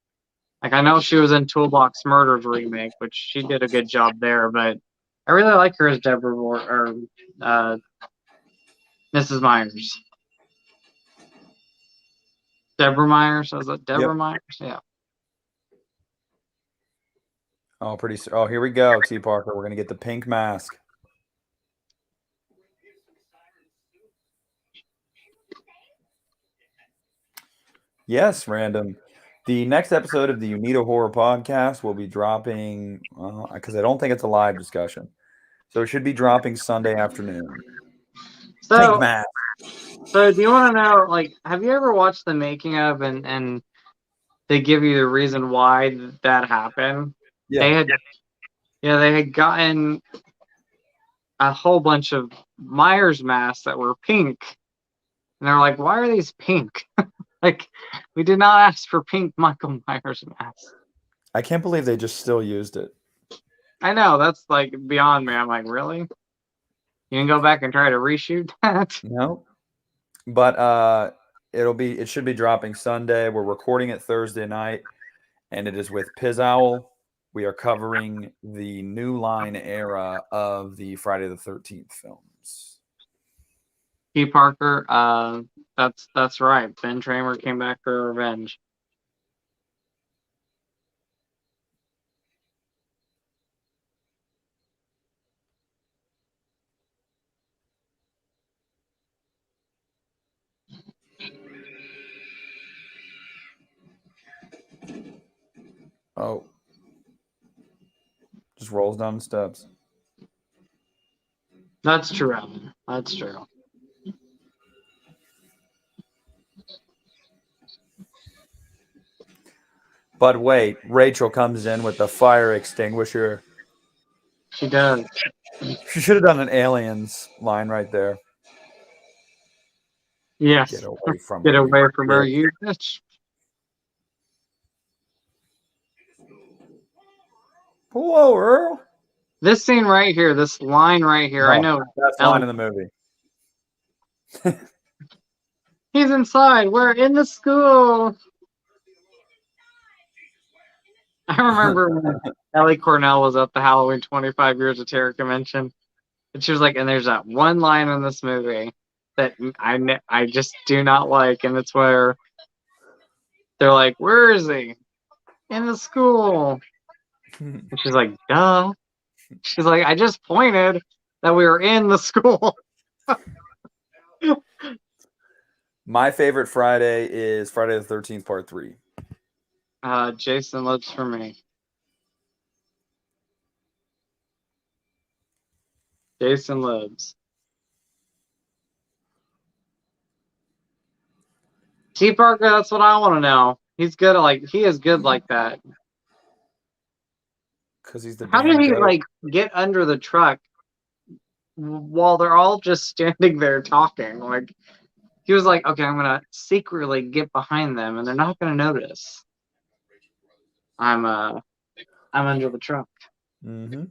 Like, I know she was in Toolbox Murders remake, which she did a good job there, but I really like her as Deborah or Mrs. Myers. Deborah Myers, was it Deborah Myers? Yeah. Oh, oh, here we go, T. Parker. We're gonna get the pink mask. Yes, random. The next episode of the You Need a Horror podcast will be dropping because I don't think it's a live discussion, so it should be dropping Sunday afternoon. So, do you want to know? Like, have you ever watched the making of and they give you the reason why that happened? Yeah. They had gotten a whole bunch of Myers masks that were pink, and they're like, "Why are these pink?" Like, we did not ask for pink Michael Myers masks. I can't believe they just still used it. I know, that's like beyond me. I'm like, really? You can go back and try to reshoot that? No. But it should be dropping Sunday. We're recording it Thursday night, and it is with Piz Owl. We are covering the New Line era of the Friday the 13th films. T. Parker, that's right. Ben Tramer came back for revenge. Oh. Just rolls down the steps. That's true, Alan. That's true. But wait, Rachel comes in with the fire extinguisher. She does. She should have done an Aliens line right there. Yes. Get away from Get her. away from her, you you bitch. Pull over. This scene right here, this line right here, I know. Best line in the movie. He's inside. We're in the school. I remember when Ellie Cornell was at the Halloween 25 Years of Terror convention, and she was like, and there's that one line in this movie that I just do not like, and it's where they're like, where is he? In the school. And she's like, duh. She's like, I just pointed that we were in the school. My favorite Friday is Friday the 13th, Part 3. Jason Lives for me. Jason Lives. T. Parker, that's what I want to know. He's good at he is good like that. Because he's the How did he goat. get under the truck while they're all just standing there talking? Like he was like, okay, I'm gonna secretly get behind them and they're not gonna notice. I'm under the truck. Mm-hmm.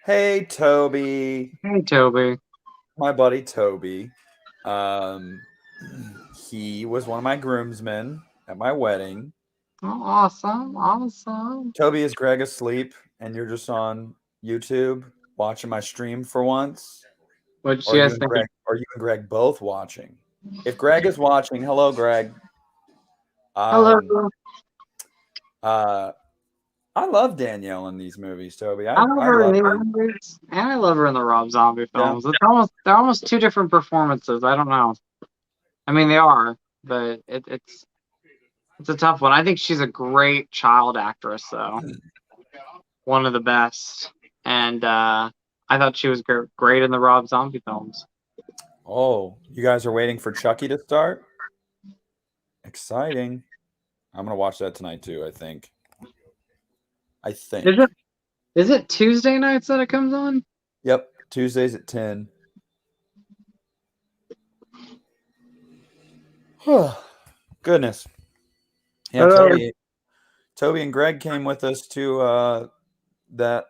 Hey, Toby. Hey, Toby. My buddy Toby. He was one of my groomsmen at my wedding. Oh, awesome. Toby, is Greg asleep and you're just on YouTube watching my stream for once? What Or you are guys think? Are you and Greg both watching? If Greg is watching, hello, Greg. Hello. I love Danielle in these movies, Toby. I love her in love these her. movies, and I love her in the Rob Zombie films. Yeah. They're almost two different performances. I don't know. I mean, they are, but it's a tough one. I think she's a great child actress, though. One of the best. And I thought she was great in the Rob Zombie films. Oh, you guys are waiting for Chucky to start? Exciting. I'm going to watch that tonight, too, I think. Is it Tuesday nights that it comes on? Yep, Tuesdays at 10. Goodness. Yeah, Toby and Greg came with us to that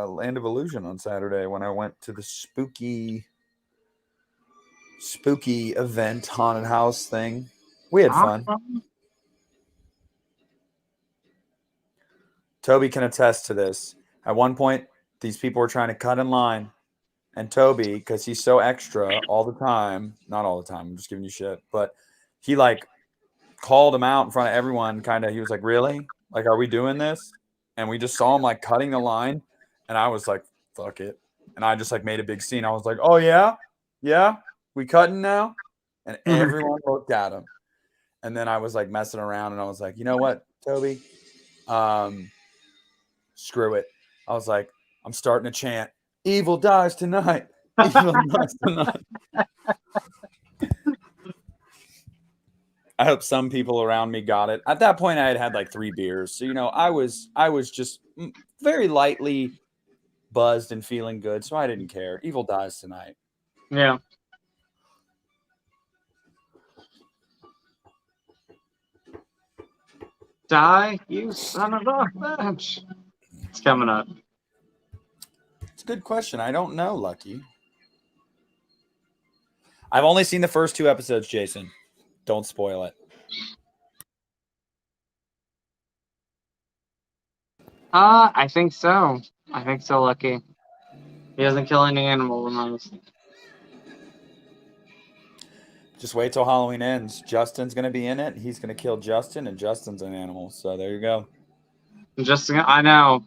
Land of Illusion on Saturday when I went to the spooky event, haunted house thing. We had fun. Toby can attest to this. At one point, these people were trying to cut in line, and Toby, because he's so extra all the time, not all the time, I'm just giving you shit, but he called him out in front of everyone. He was like, really? Like, are we doing this? And we just saw him cutting the line, and I was like, fuck it. And I just made a big scene. I was like, oh yeah? Yeah? We cutting now? And everyone looked at him. And then I was messing around, and I was like, you know what, Toby? Screw it. I was like, I'm starting to chant, evil dies tonight. Evil dies tonight. I hope some people around me got it. At that point, I had 3 beers. So, I was just very lightly buzzed and feeling good. So I didn't care. Evil dies tonight. Yeah. Die, you son of a bitch. It's coming up. It's a good question. I don't know, Lucky. I've only seen the first 2 episodes, Jason. Don't spoil it. I think so. Lucky. He doesn't kill any animals. Just wait till Halloween ends. Justin's going to be in it. He's going to kill Justin, and Justin's an animal. So there you go. Justin, I know.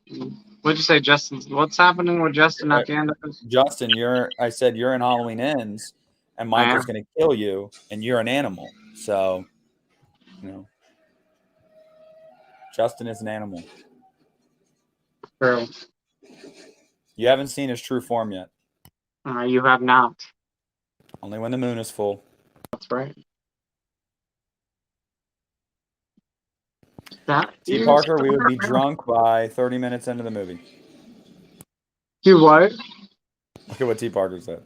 What'd you say, Justin? What's happening with Justin at the end of this? Justin, I said you're in Halloween Ends, and Michael's going to kill you, and you're an animal. So, Justin is an animal. True. You haven't seen his true form yet. You have not. Only when the moon is full. That's right. T. Parker, we would be drunk by 30 minutes into the movie. You what? Look at what T. Parker said.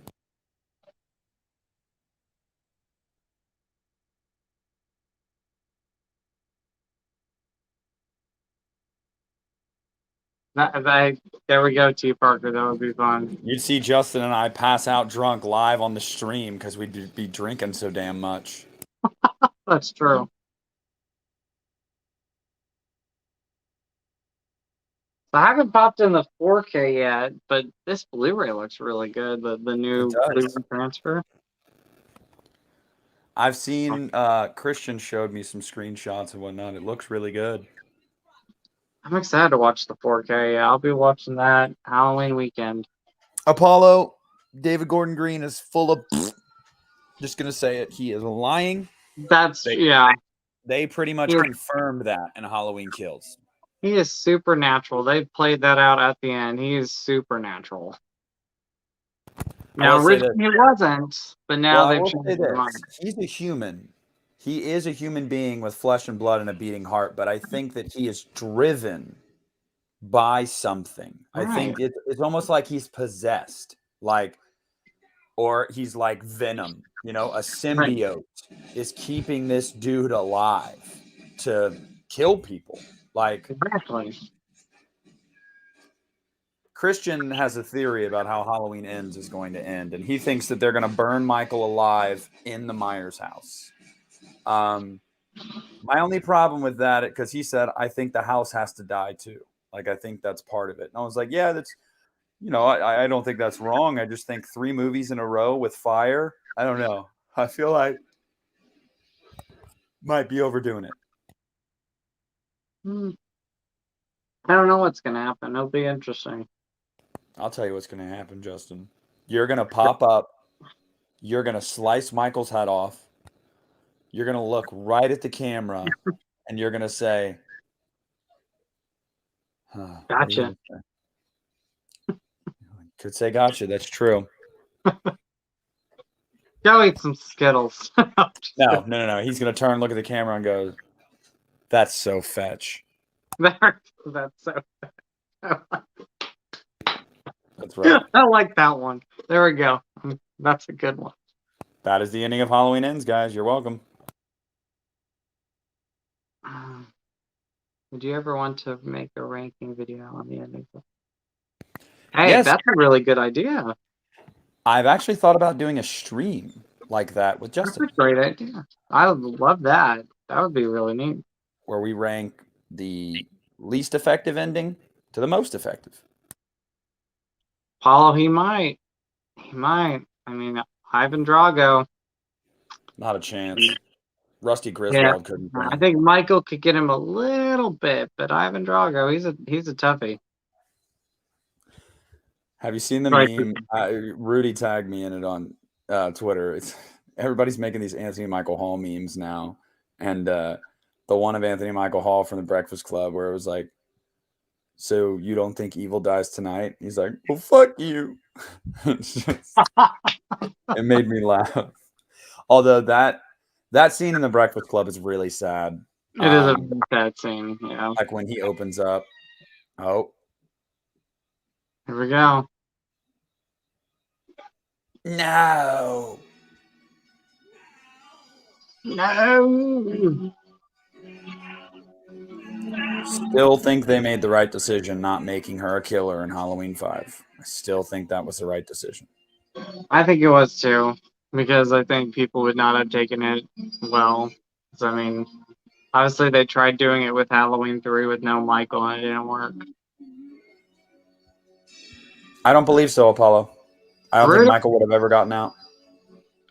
There we go, T. Parker. That would be fun. You'd see Justin and I pass out drunk live on the stream because we'd be drinking so damn much. That's true. I haven't popped in the 4K yet, but this Blu-ray looks really good. The new Blu-ray transfer. I've seen Christian showed me some screenshots and whatnot. It looks really good. I'm excited to watch the 4K. Yeah, I'll be watching that Halloween weekend. Apollo, David Gordon Green is full of. Just gonna say it. He is lying. They pretty much confirmed that in Halloween Kills. He is supernatural. They played that out at the end. He is supernatural. Now, originally he wasn't, but now they've changed his mind. He's a human. He is a human being with flesh and blood and a beating heart, but I think that he is driven by something. Right. I think it's almost like he's possessed, or he's like Venom. You know, a symbiote is keeping this dude alive to kill people. Exactly. Christian has a theory about how Halloween Ends is going to end, and he thinks that they're going to burn Michael alive in the Myers house. My only problem with that, because he said, I think the house has to die too. I think that's part of it. And I was like, yeah, that's, I don't think that's wrong. I just think 3 movies in a row with fire, I don't know. I feel like might be overdoing it. I don't know what's going to happen. It'll be interesting. I'll tell you what's going to happen, Justin. You're going to pop up. You're going to slice Michael's head off. You're going to look right at the camera, and you're going to say, gotcha. Could say gotcha. That's true. Go eat some Skittles. No. He's going to turn, look at the camera, and go, that's so fetch. That's so fetch. That's right. I like that one. There we go. That's a good one. That is the ending of Halloween Ends, guys. You're welcome. Would you ever want to make a ranking video on the ending? Hey, yes. That's a really good idea. I've actually thought about doing a stream like that with Justin. That's a great idea. I would love that. That would be really neat. Where we rank the least effective ending to the most effective. Paulo, he might. I mean, Ivan Drago. Not a chance. Rusty Griswold couldn't. I think Michael could get him a little bit, but Ivan Drago, he's a toughie. Have you seen the meme? Rudy tagged me in it on Twitter. Everybody's making these Anthony Michael Hall memes now, and the one of Anthony Michael Hall from the Breakfast Club where it was like, so you don't think evil dies tonight? He's like, well, fuck you. It made me laugh. Although that scene in the Breakfast Club is really sad. It is a sad scene, yeah. Like when he opens up. Oh. Here we go. No. Still think they made the right decision not making her a killer in Halloween 5. I still think that was the right decision. I think it was too, because I think people would not have taken it well. I mean, obviously they tried doing it with Halloween 3 with no Michael and it didn't work. I don't believe so, Apollo. I don't think Michael would have ever gotten out.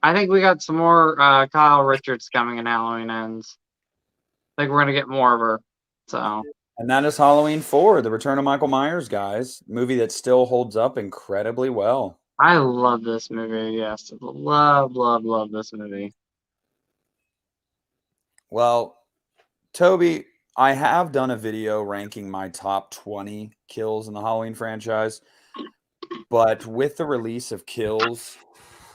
I think we got some more Kyle Richards coming in Halloween Ends. I think we're going to get more of her. So. And that is Halloween 4, The Return of Michael Myers, guys. Movie that still holds up incredibly well. I love this movie, yes. Love this movie. Well, Toby, I have done a video ranking my top 20 kills in the Halloween franchise. But with the release of Kills,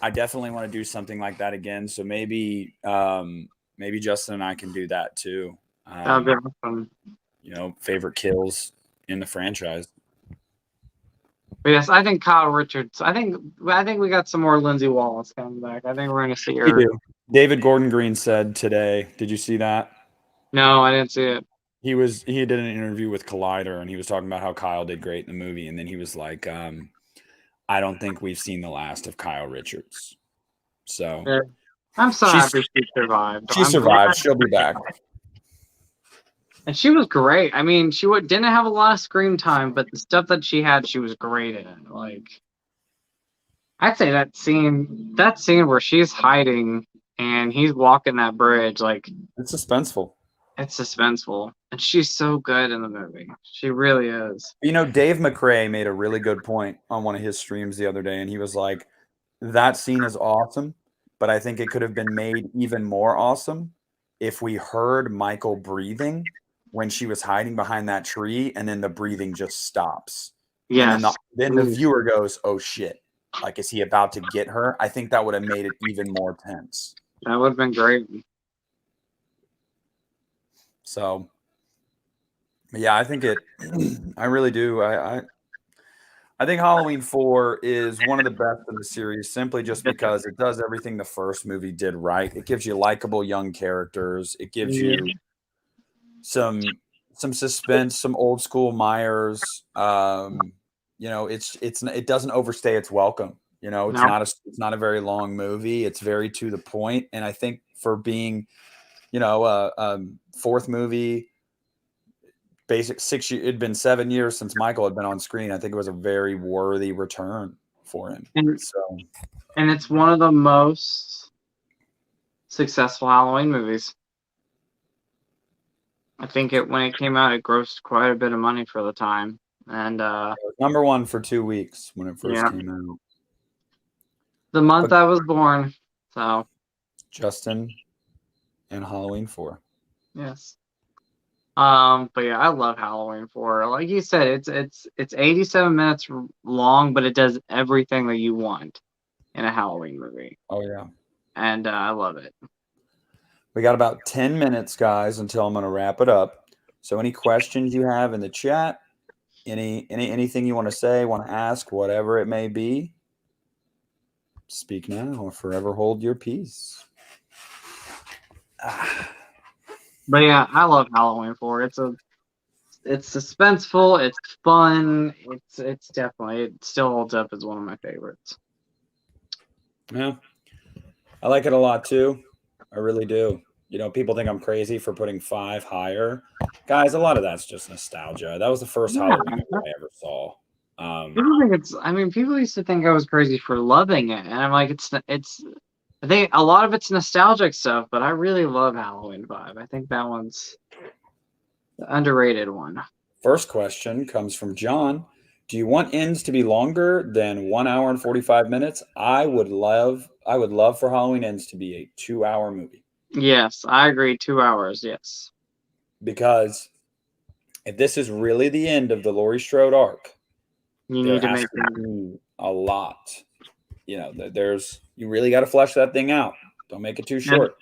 I definitely want to do something like that again. So maybe Justin and I can do that too. That'd be awesome. Favorite kills in the franchise. But yes, I think Kyle Richards. I think we got some more Lindsay Wallace coming back. I think we're gonna see her. David Gordon Green said today. Did you see that? No, I didn't see it. He did an interview with Collider, and he was talking about how Kyle did great in the movie, and then he was like, "I don't think we've seen the last of Kyle Richards." So yeah. I'm so happy she survived. She survived. She'll be back. And she was great. I mean, she didn't have a lot of screen time, but the stuff that she had, she was great in. Like, I'd say that scene where she's hiding and he's walking that bridge, like, it's suspenseful. It's suspenseful, and she's so good in the movie. She really is. Dave McRae made a really good point on one of his streams the other day, and he was like, "That scene is awesome, but I think it could have been made even more awesome if we heard Michael breathing when she was hiding behind that tree, and then the breathing just stops. Yeah. And then the viewer goes, oh shit. Like, is he about to get her? I think that would have made it even more tense. That would have been great. So, yeah, I think I really do. I think Halloween 4 is one of the best in the series simply just because it does everything the first movie did right. It gives you likable young characters. It gives you some suspense, some old school Myers. It doesn't overstay its welcome. It's not a very long movie. It's very to the point. And I think for being, fourth movie, basic 6 years, it'd been 7 years since Michael had been on screen. I think it was a very worthy return for him. And it's one of the most successful Halloween movies. I think when it came out, it grossed quite a bit of money for the time. And number one for 2 weeks when it first came out. The month I was born. So Justin and Halloween 4. Yes. But yeah, I love Halloween 4. Like you said, it's 87 minutes long, but it does everything that you want in a Halloween movie. Oh yeah. And I love it. We got about 10 minutes, guys, until I'm going to wrap it up. So any questions you have in the chat, anything you want to say, want to ask, whatever it may be, speak now or forever hold your peace. But yeah, I love Halloween 4. It's suspenseful, it's fun, it's definitely, it still holds up as one of my favorites. Yeah. I like it a lot too. I really do. People think I'm crazy for putting 5 higher. Guys, a lot of that's just nostalgia. That was the first Halloween movie I ever saw. People used to think I was crazy for loving it, and I'm like, I think a lot of it's nostalgic stuff, but I really love Halloween 5. I think that one's the underrated one. First question comes from John. Do you want ends to be longer than 1 hour and 45 minutes? I would love for Halloween Ends to be a 2-hour movie. Yes, I agree. 2 hours, yes. Because if this is really the end of the Laurie Strode arc, you need to make a lot. You really got to flesh that thing out. Don't make it too short.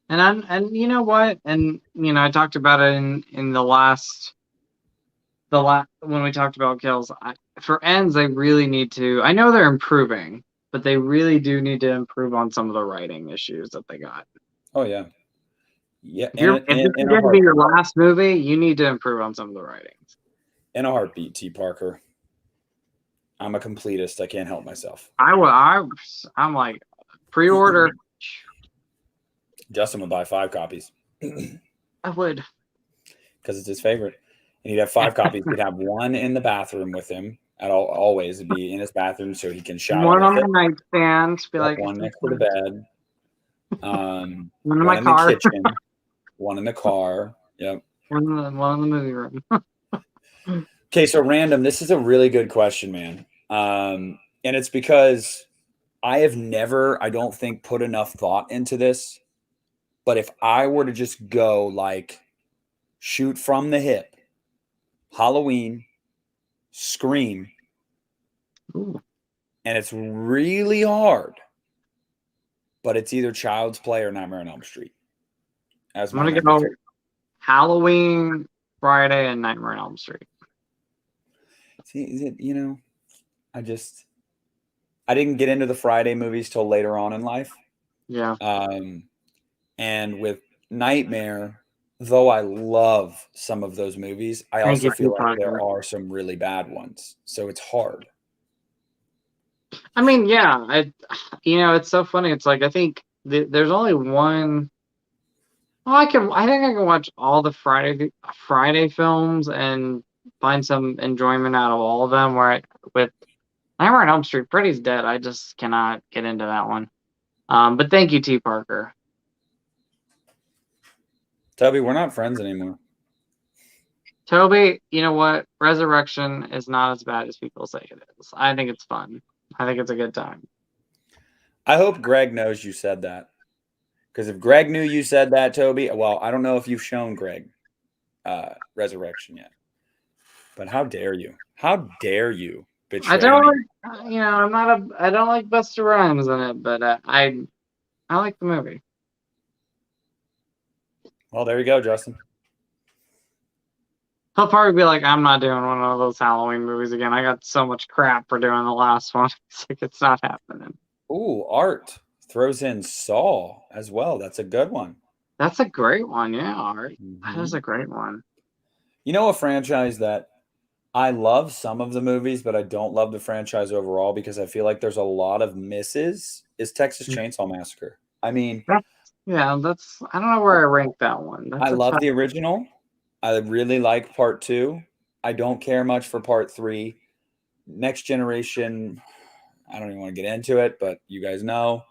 And you know what? And I talked about it in the last when we talked about kills. For ends, they really need to. I know they're improving, but they really do need to improve on some of the writing issues that they got. Oh yeah, yeah. If this is going to be your last movie, you need to improve on some of the writings. In a heartbeat, T. Parker. I'm a completist. I can't help myself. I'm like, pre-order. Justin would buy 5 copies. I would. Because it's his favorite. And he'd have 5 copies. He'd have one in the bathroom with him at always. It'd be in his bathroom so he can shower. One on the nightstand. Be like one next to the bed. One in my car. The kitchen. One in the car. Yep. One in the movie room. Okay, so random. This is a really good question, man. And it's because I have never, I don't think, put enough thought into this. But if I were to just go like shoot from the hip, Halloween, Scream, Ooh. And it's really hard, but it's either Child's Play or Nightmare on Elm Street. I'm gonna go Halloween, Friday, and Nightmare on Elm Street. See, is it, I didn't get into the Friday movies till later on in life. Yeah. And with Nightmare, though I love some of those movies, I Thank also you, feel like Parker. there are some really bad ones. So it's hard. I mean, yeah, it's so funny. It's like I think there's only one. Well, I think I can watch all the Friday films and find some enjoyment out of all of them. With Nightmare on Elm Street, Freddy's Dead, I just cannot get into that one. But thank you, T. Parker. Toby, we're not friends anymore. Toby, you know what? Resurrection is not as bad as people say it is. I think it's fun. I think it's a good time. I hope Greg knows you said that. Because if Greg knew you said that, Toby, well, I don't know if you've shown Greg Resurrection yet. But how dare you? How dare you betray I don't me? I don't like Busta Rhymes in it, but I like the movie. Well, there you go, Justin. He'll probably be like, I'm not doing one of those Halloween movies again. I got so much crap for doing the last one. It's like, it's not happening. Ooh, Art throws in Saw as well. That's a good one. That's a great one, yeah, Art. That is a great one. You know, a franchise that I love some of the movies, but I don't love the franchise overall because I feel like there's a lot of misses is Texas Chainsaw Massacre. I mean, I don't know where I rank that one. I love the original. I really like part 2. I don't care much for part 3. Next Generation, I don't even want to get into it, but you guys know.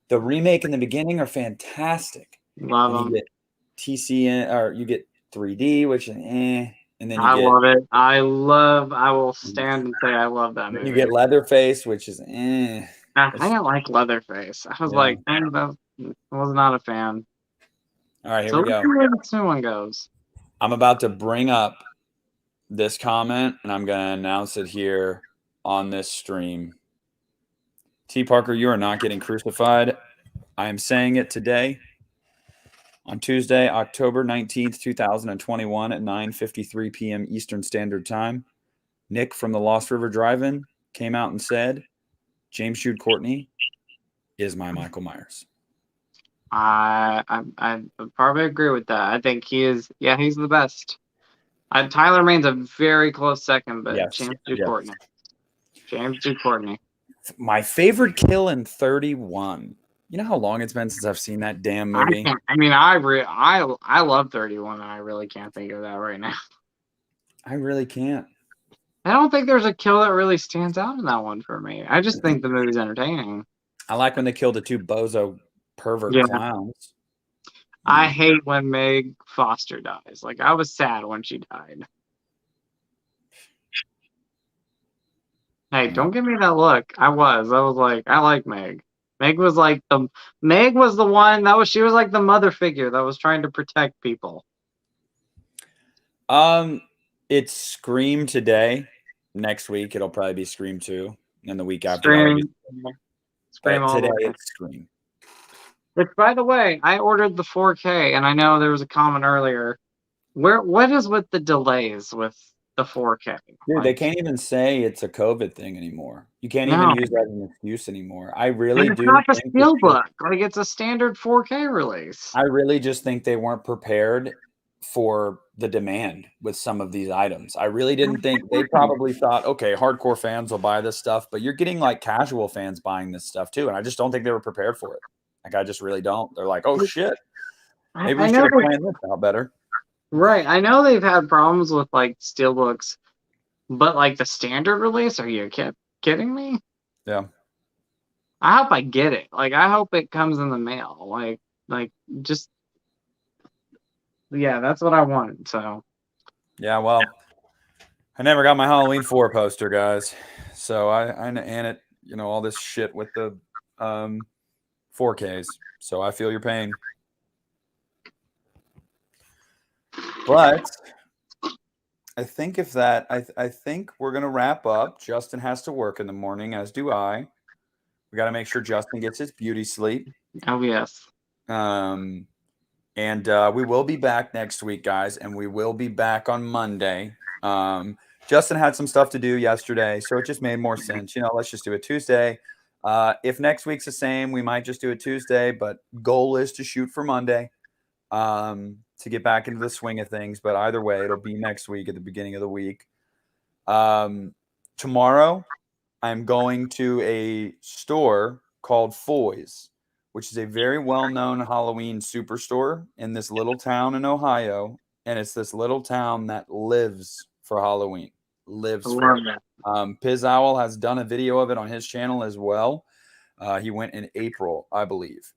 The remake and the beginning are fantastic. Love then them. you get TCN, or you get 3D, which is and then I love it. I will stand and say I love that movie. You get Leatherface, which is I didn't like Leatherface. I was like, I was not a fan. All right, here we go. Where this new one goes. I'm about to bring up this comment, and I'm going to announce it here on this stream. T. Parker, you are not getting crucified. I am saying it today on Tuesday, October 19th, 2021 at 9:53 p.m. Eastern Standard Time. Nick from the Lost River Drive-In came out and said, James Jude Courtney is my Michael Myers. I probably agree with that. I think he is. Yeah, he's the best. Tyler Main's a very close second, but Yes. James Jude Courtney. James Jude Courtney. My favorite kill in 31. You know how long it's been since I've seen that damn movie? I love 31, and I really can't think of that right now. I really can't. I don't think there's a kill that really stands out in that one for me. I just think the movie's entertaining. I like when they kill the 2 bozo pervert clowns. I hate when Meg Foster dies. Like, I was sad when she died. Hey, don't give me that look. I was like, I like Meg. Meg was the one she was like the mother figure that was trying to protect people. It's Scream today. Next week it'll probably be Scream 2, and the week after Scream but all today the way. it's Scream. Which, by the way, I ordered the 4K, and I know there was a comment earlier. What is with the delays with the 4K? Dude, they can't even say it's a COVID thing anymore. You can't even use that as an excuse anymore. I really do. It's not a steelbook. Like, it's a standard 4K release. I really just think they weren't prepared for the demand with some of these items. I really didn't think they probably thought, okay, hardcore fans will buy this stuff, but you're getting like casual fans buying this stuff too. And I just don't think they were prepared for it. Like, I just really don't. They're like, oh shit, maybe we should have planned this out better. Right. I know they've had problems with like steelbooks, but like the standard release, are you kidding me? Yeah. I hope I get it. Like, I hope it comes in the mail. Like just yeah, that's what I want. So yeah, well, I never got my Halloween 4 poster, guys. So I and it, all this shit with the 4Ks. So I feel your pain. But I think I think we're gonna wrap up. Justin has to work in the morning, as do I. We got to make sure Justin gets his beauty sleep. Oh yes. And we will be back next week, guys, and we will be back on Monday. Justin had some stuff to do yesterday, so it just made more sense. Let's just do it Tuesday. If next week's the same, we might just do it Tuesday, but goal is to shoot for Monday to get back into the swing of things. But either way, it'll be next week at the beginning of the week. Tomorrow, I'm going to a store called Foy's, which is a very well-known Halloween superstore in this little town in Ohio. And it's this little town that lives for Halloween. Lives for it. Piz Owl has done a video of it on his channel as well. He went in April, I believe.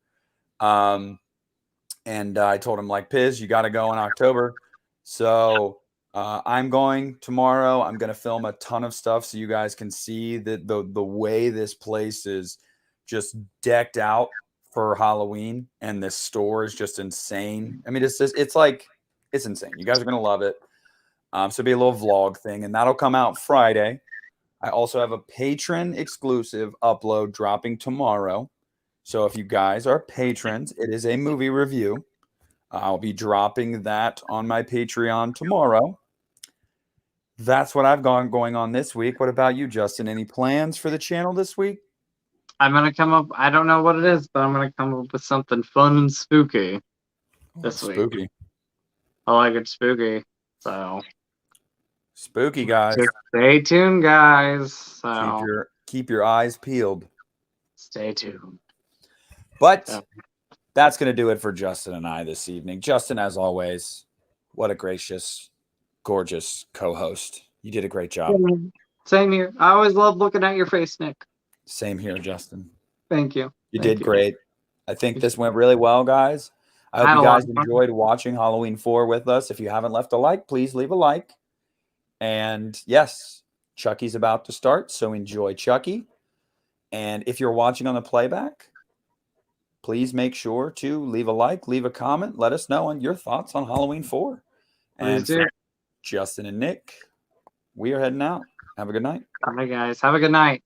And I told him, like, Piz, you got to go in October. So I'm going tomorrow. I'm going to film a ton of stuff so you guys can see the way this place is just decked out for Halloween, and this store is just insane. I mean, it's insane. You guys are going to love it. So it'll be a little vlog thing, and that'll come out Friday. I also have a patron exclusive upload dropping tomorrow. So if you guys are patrons, it is a movie review. I'll be dropping that on my Patreon tomorrow. That's what I've got going on this week. What about you, Justin? Any plans for the channel this week? I'm going to come up, I don't know what it is, but I'm going to come up with something fun and spooky this week. Spooky. I like it spooky. So spooky, guys. Just stay tuned, guys. So keep your eyes peeled. Stay tuned. But that's going to do it for Justin and I this evening. Justin, as always, what a gracious, gorgeous co-host. You did a great job. Same here. I always love looking at your face, Nick. Same here, Justin. Thank you. You did great. I think this went really well, guys. I hope you guys enjoyed watching Halloween 4 with us. If you haven't left a like, please leave a like. And yes, Chucky's about to start, so enjoy Chucky. And if you're watching on the playback, please make sure to leave a like, leave a comment, let us know on your thoughts on Halloween 4. And for Justin and Nick, we are heading out. Have a good night. Bye, guys. Have a good night.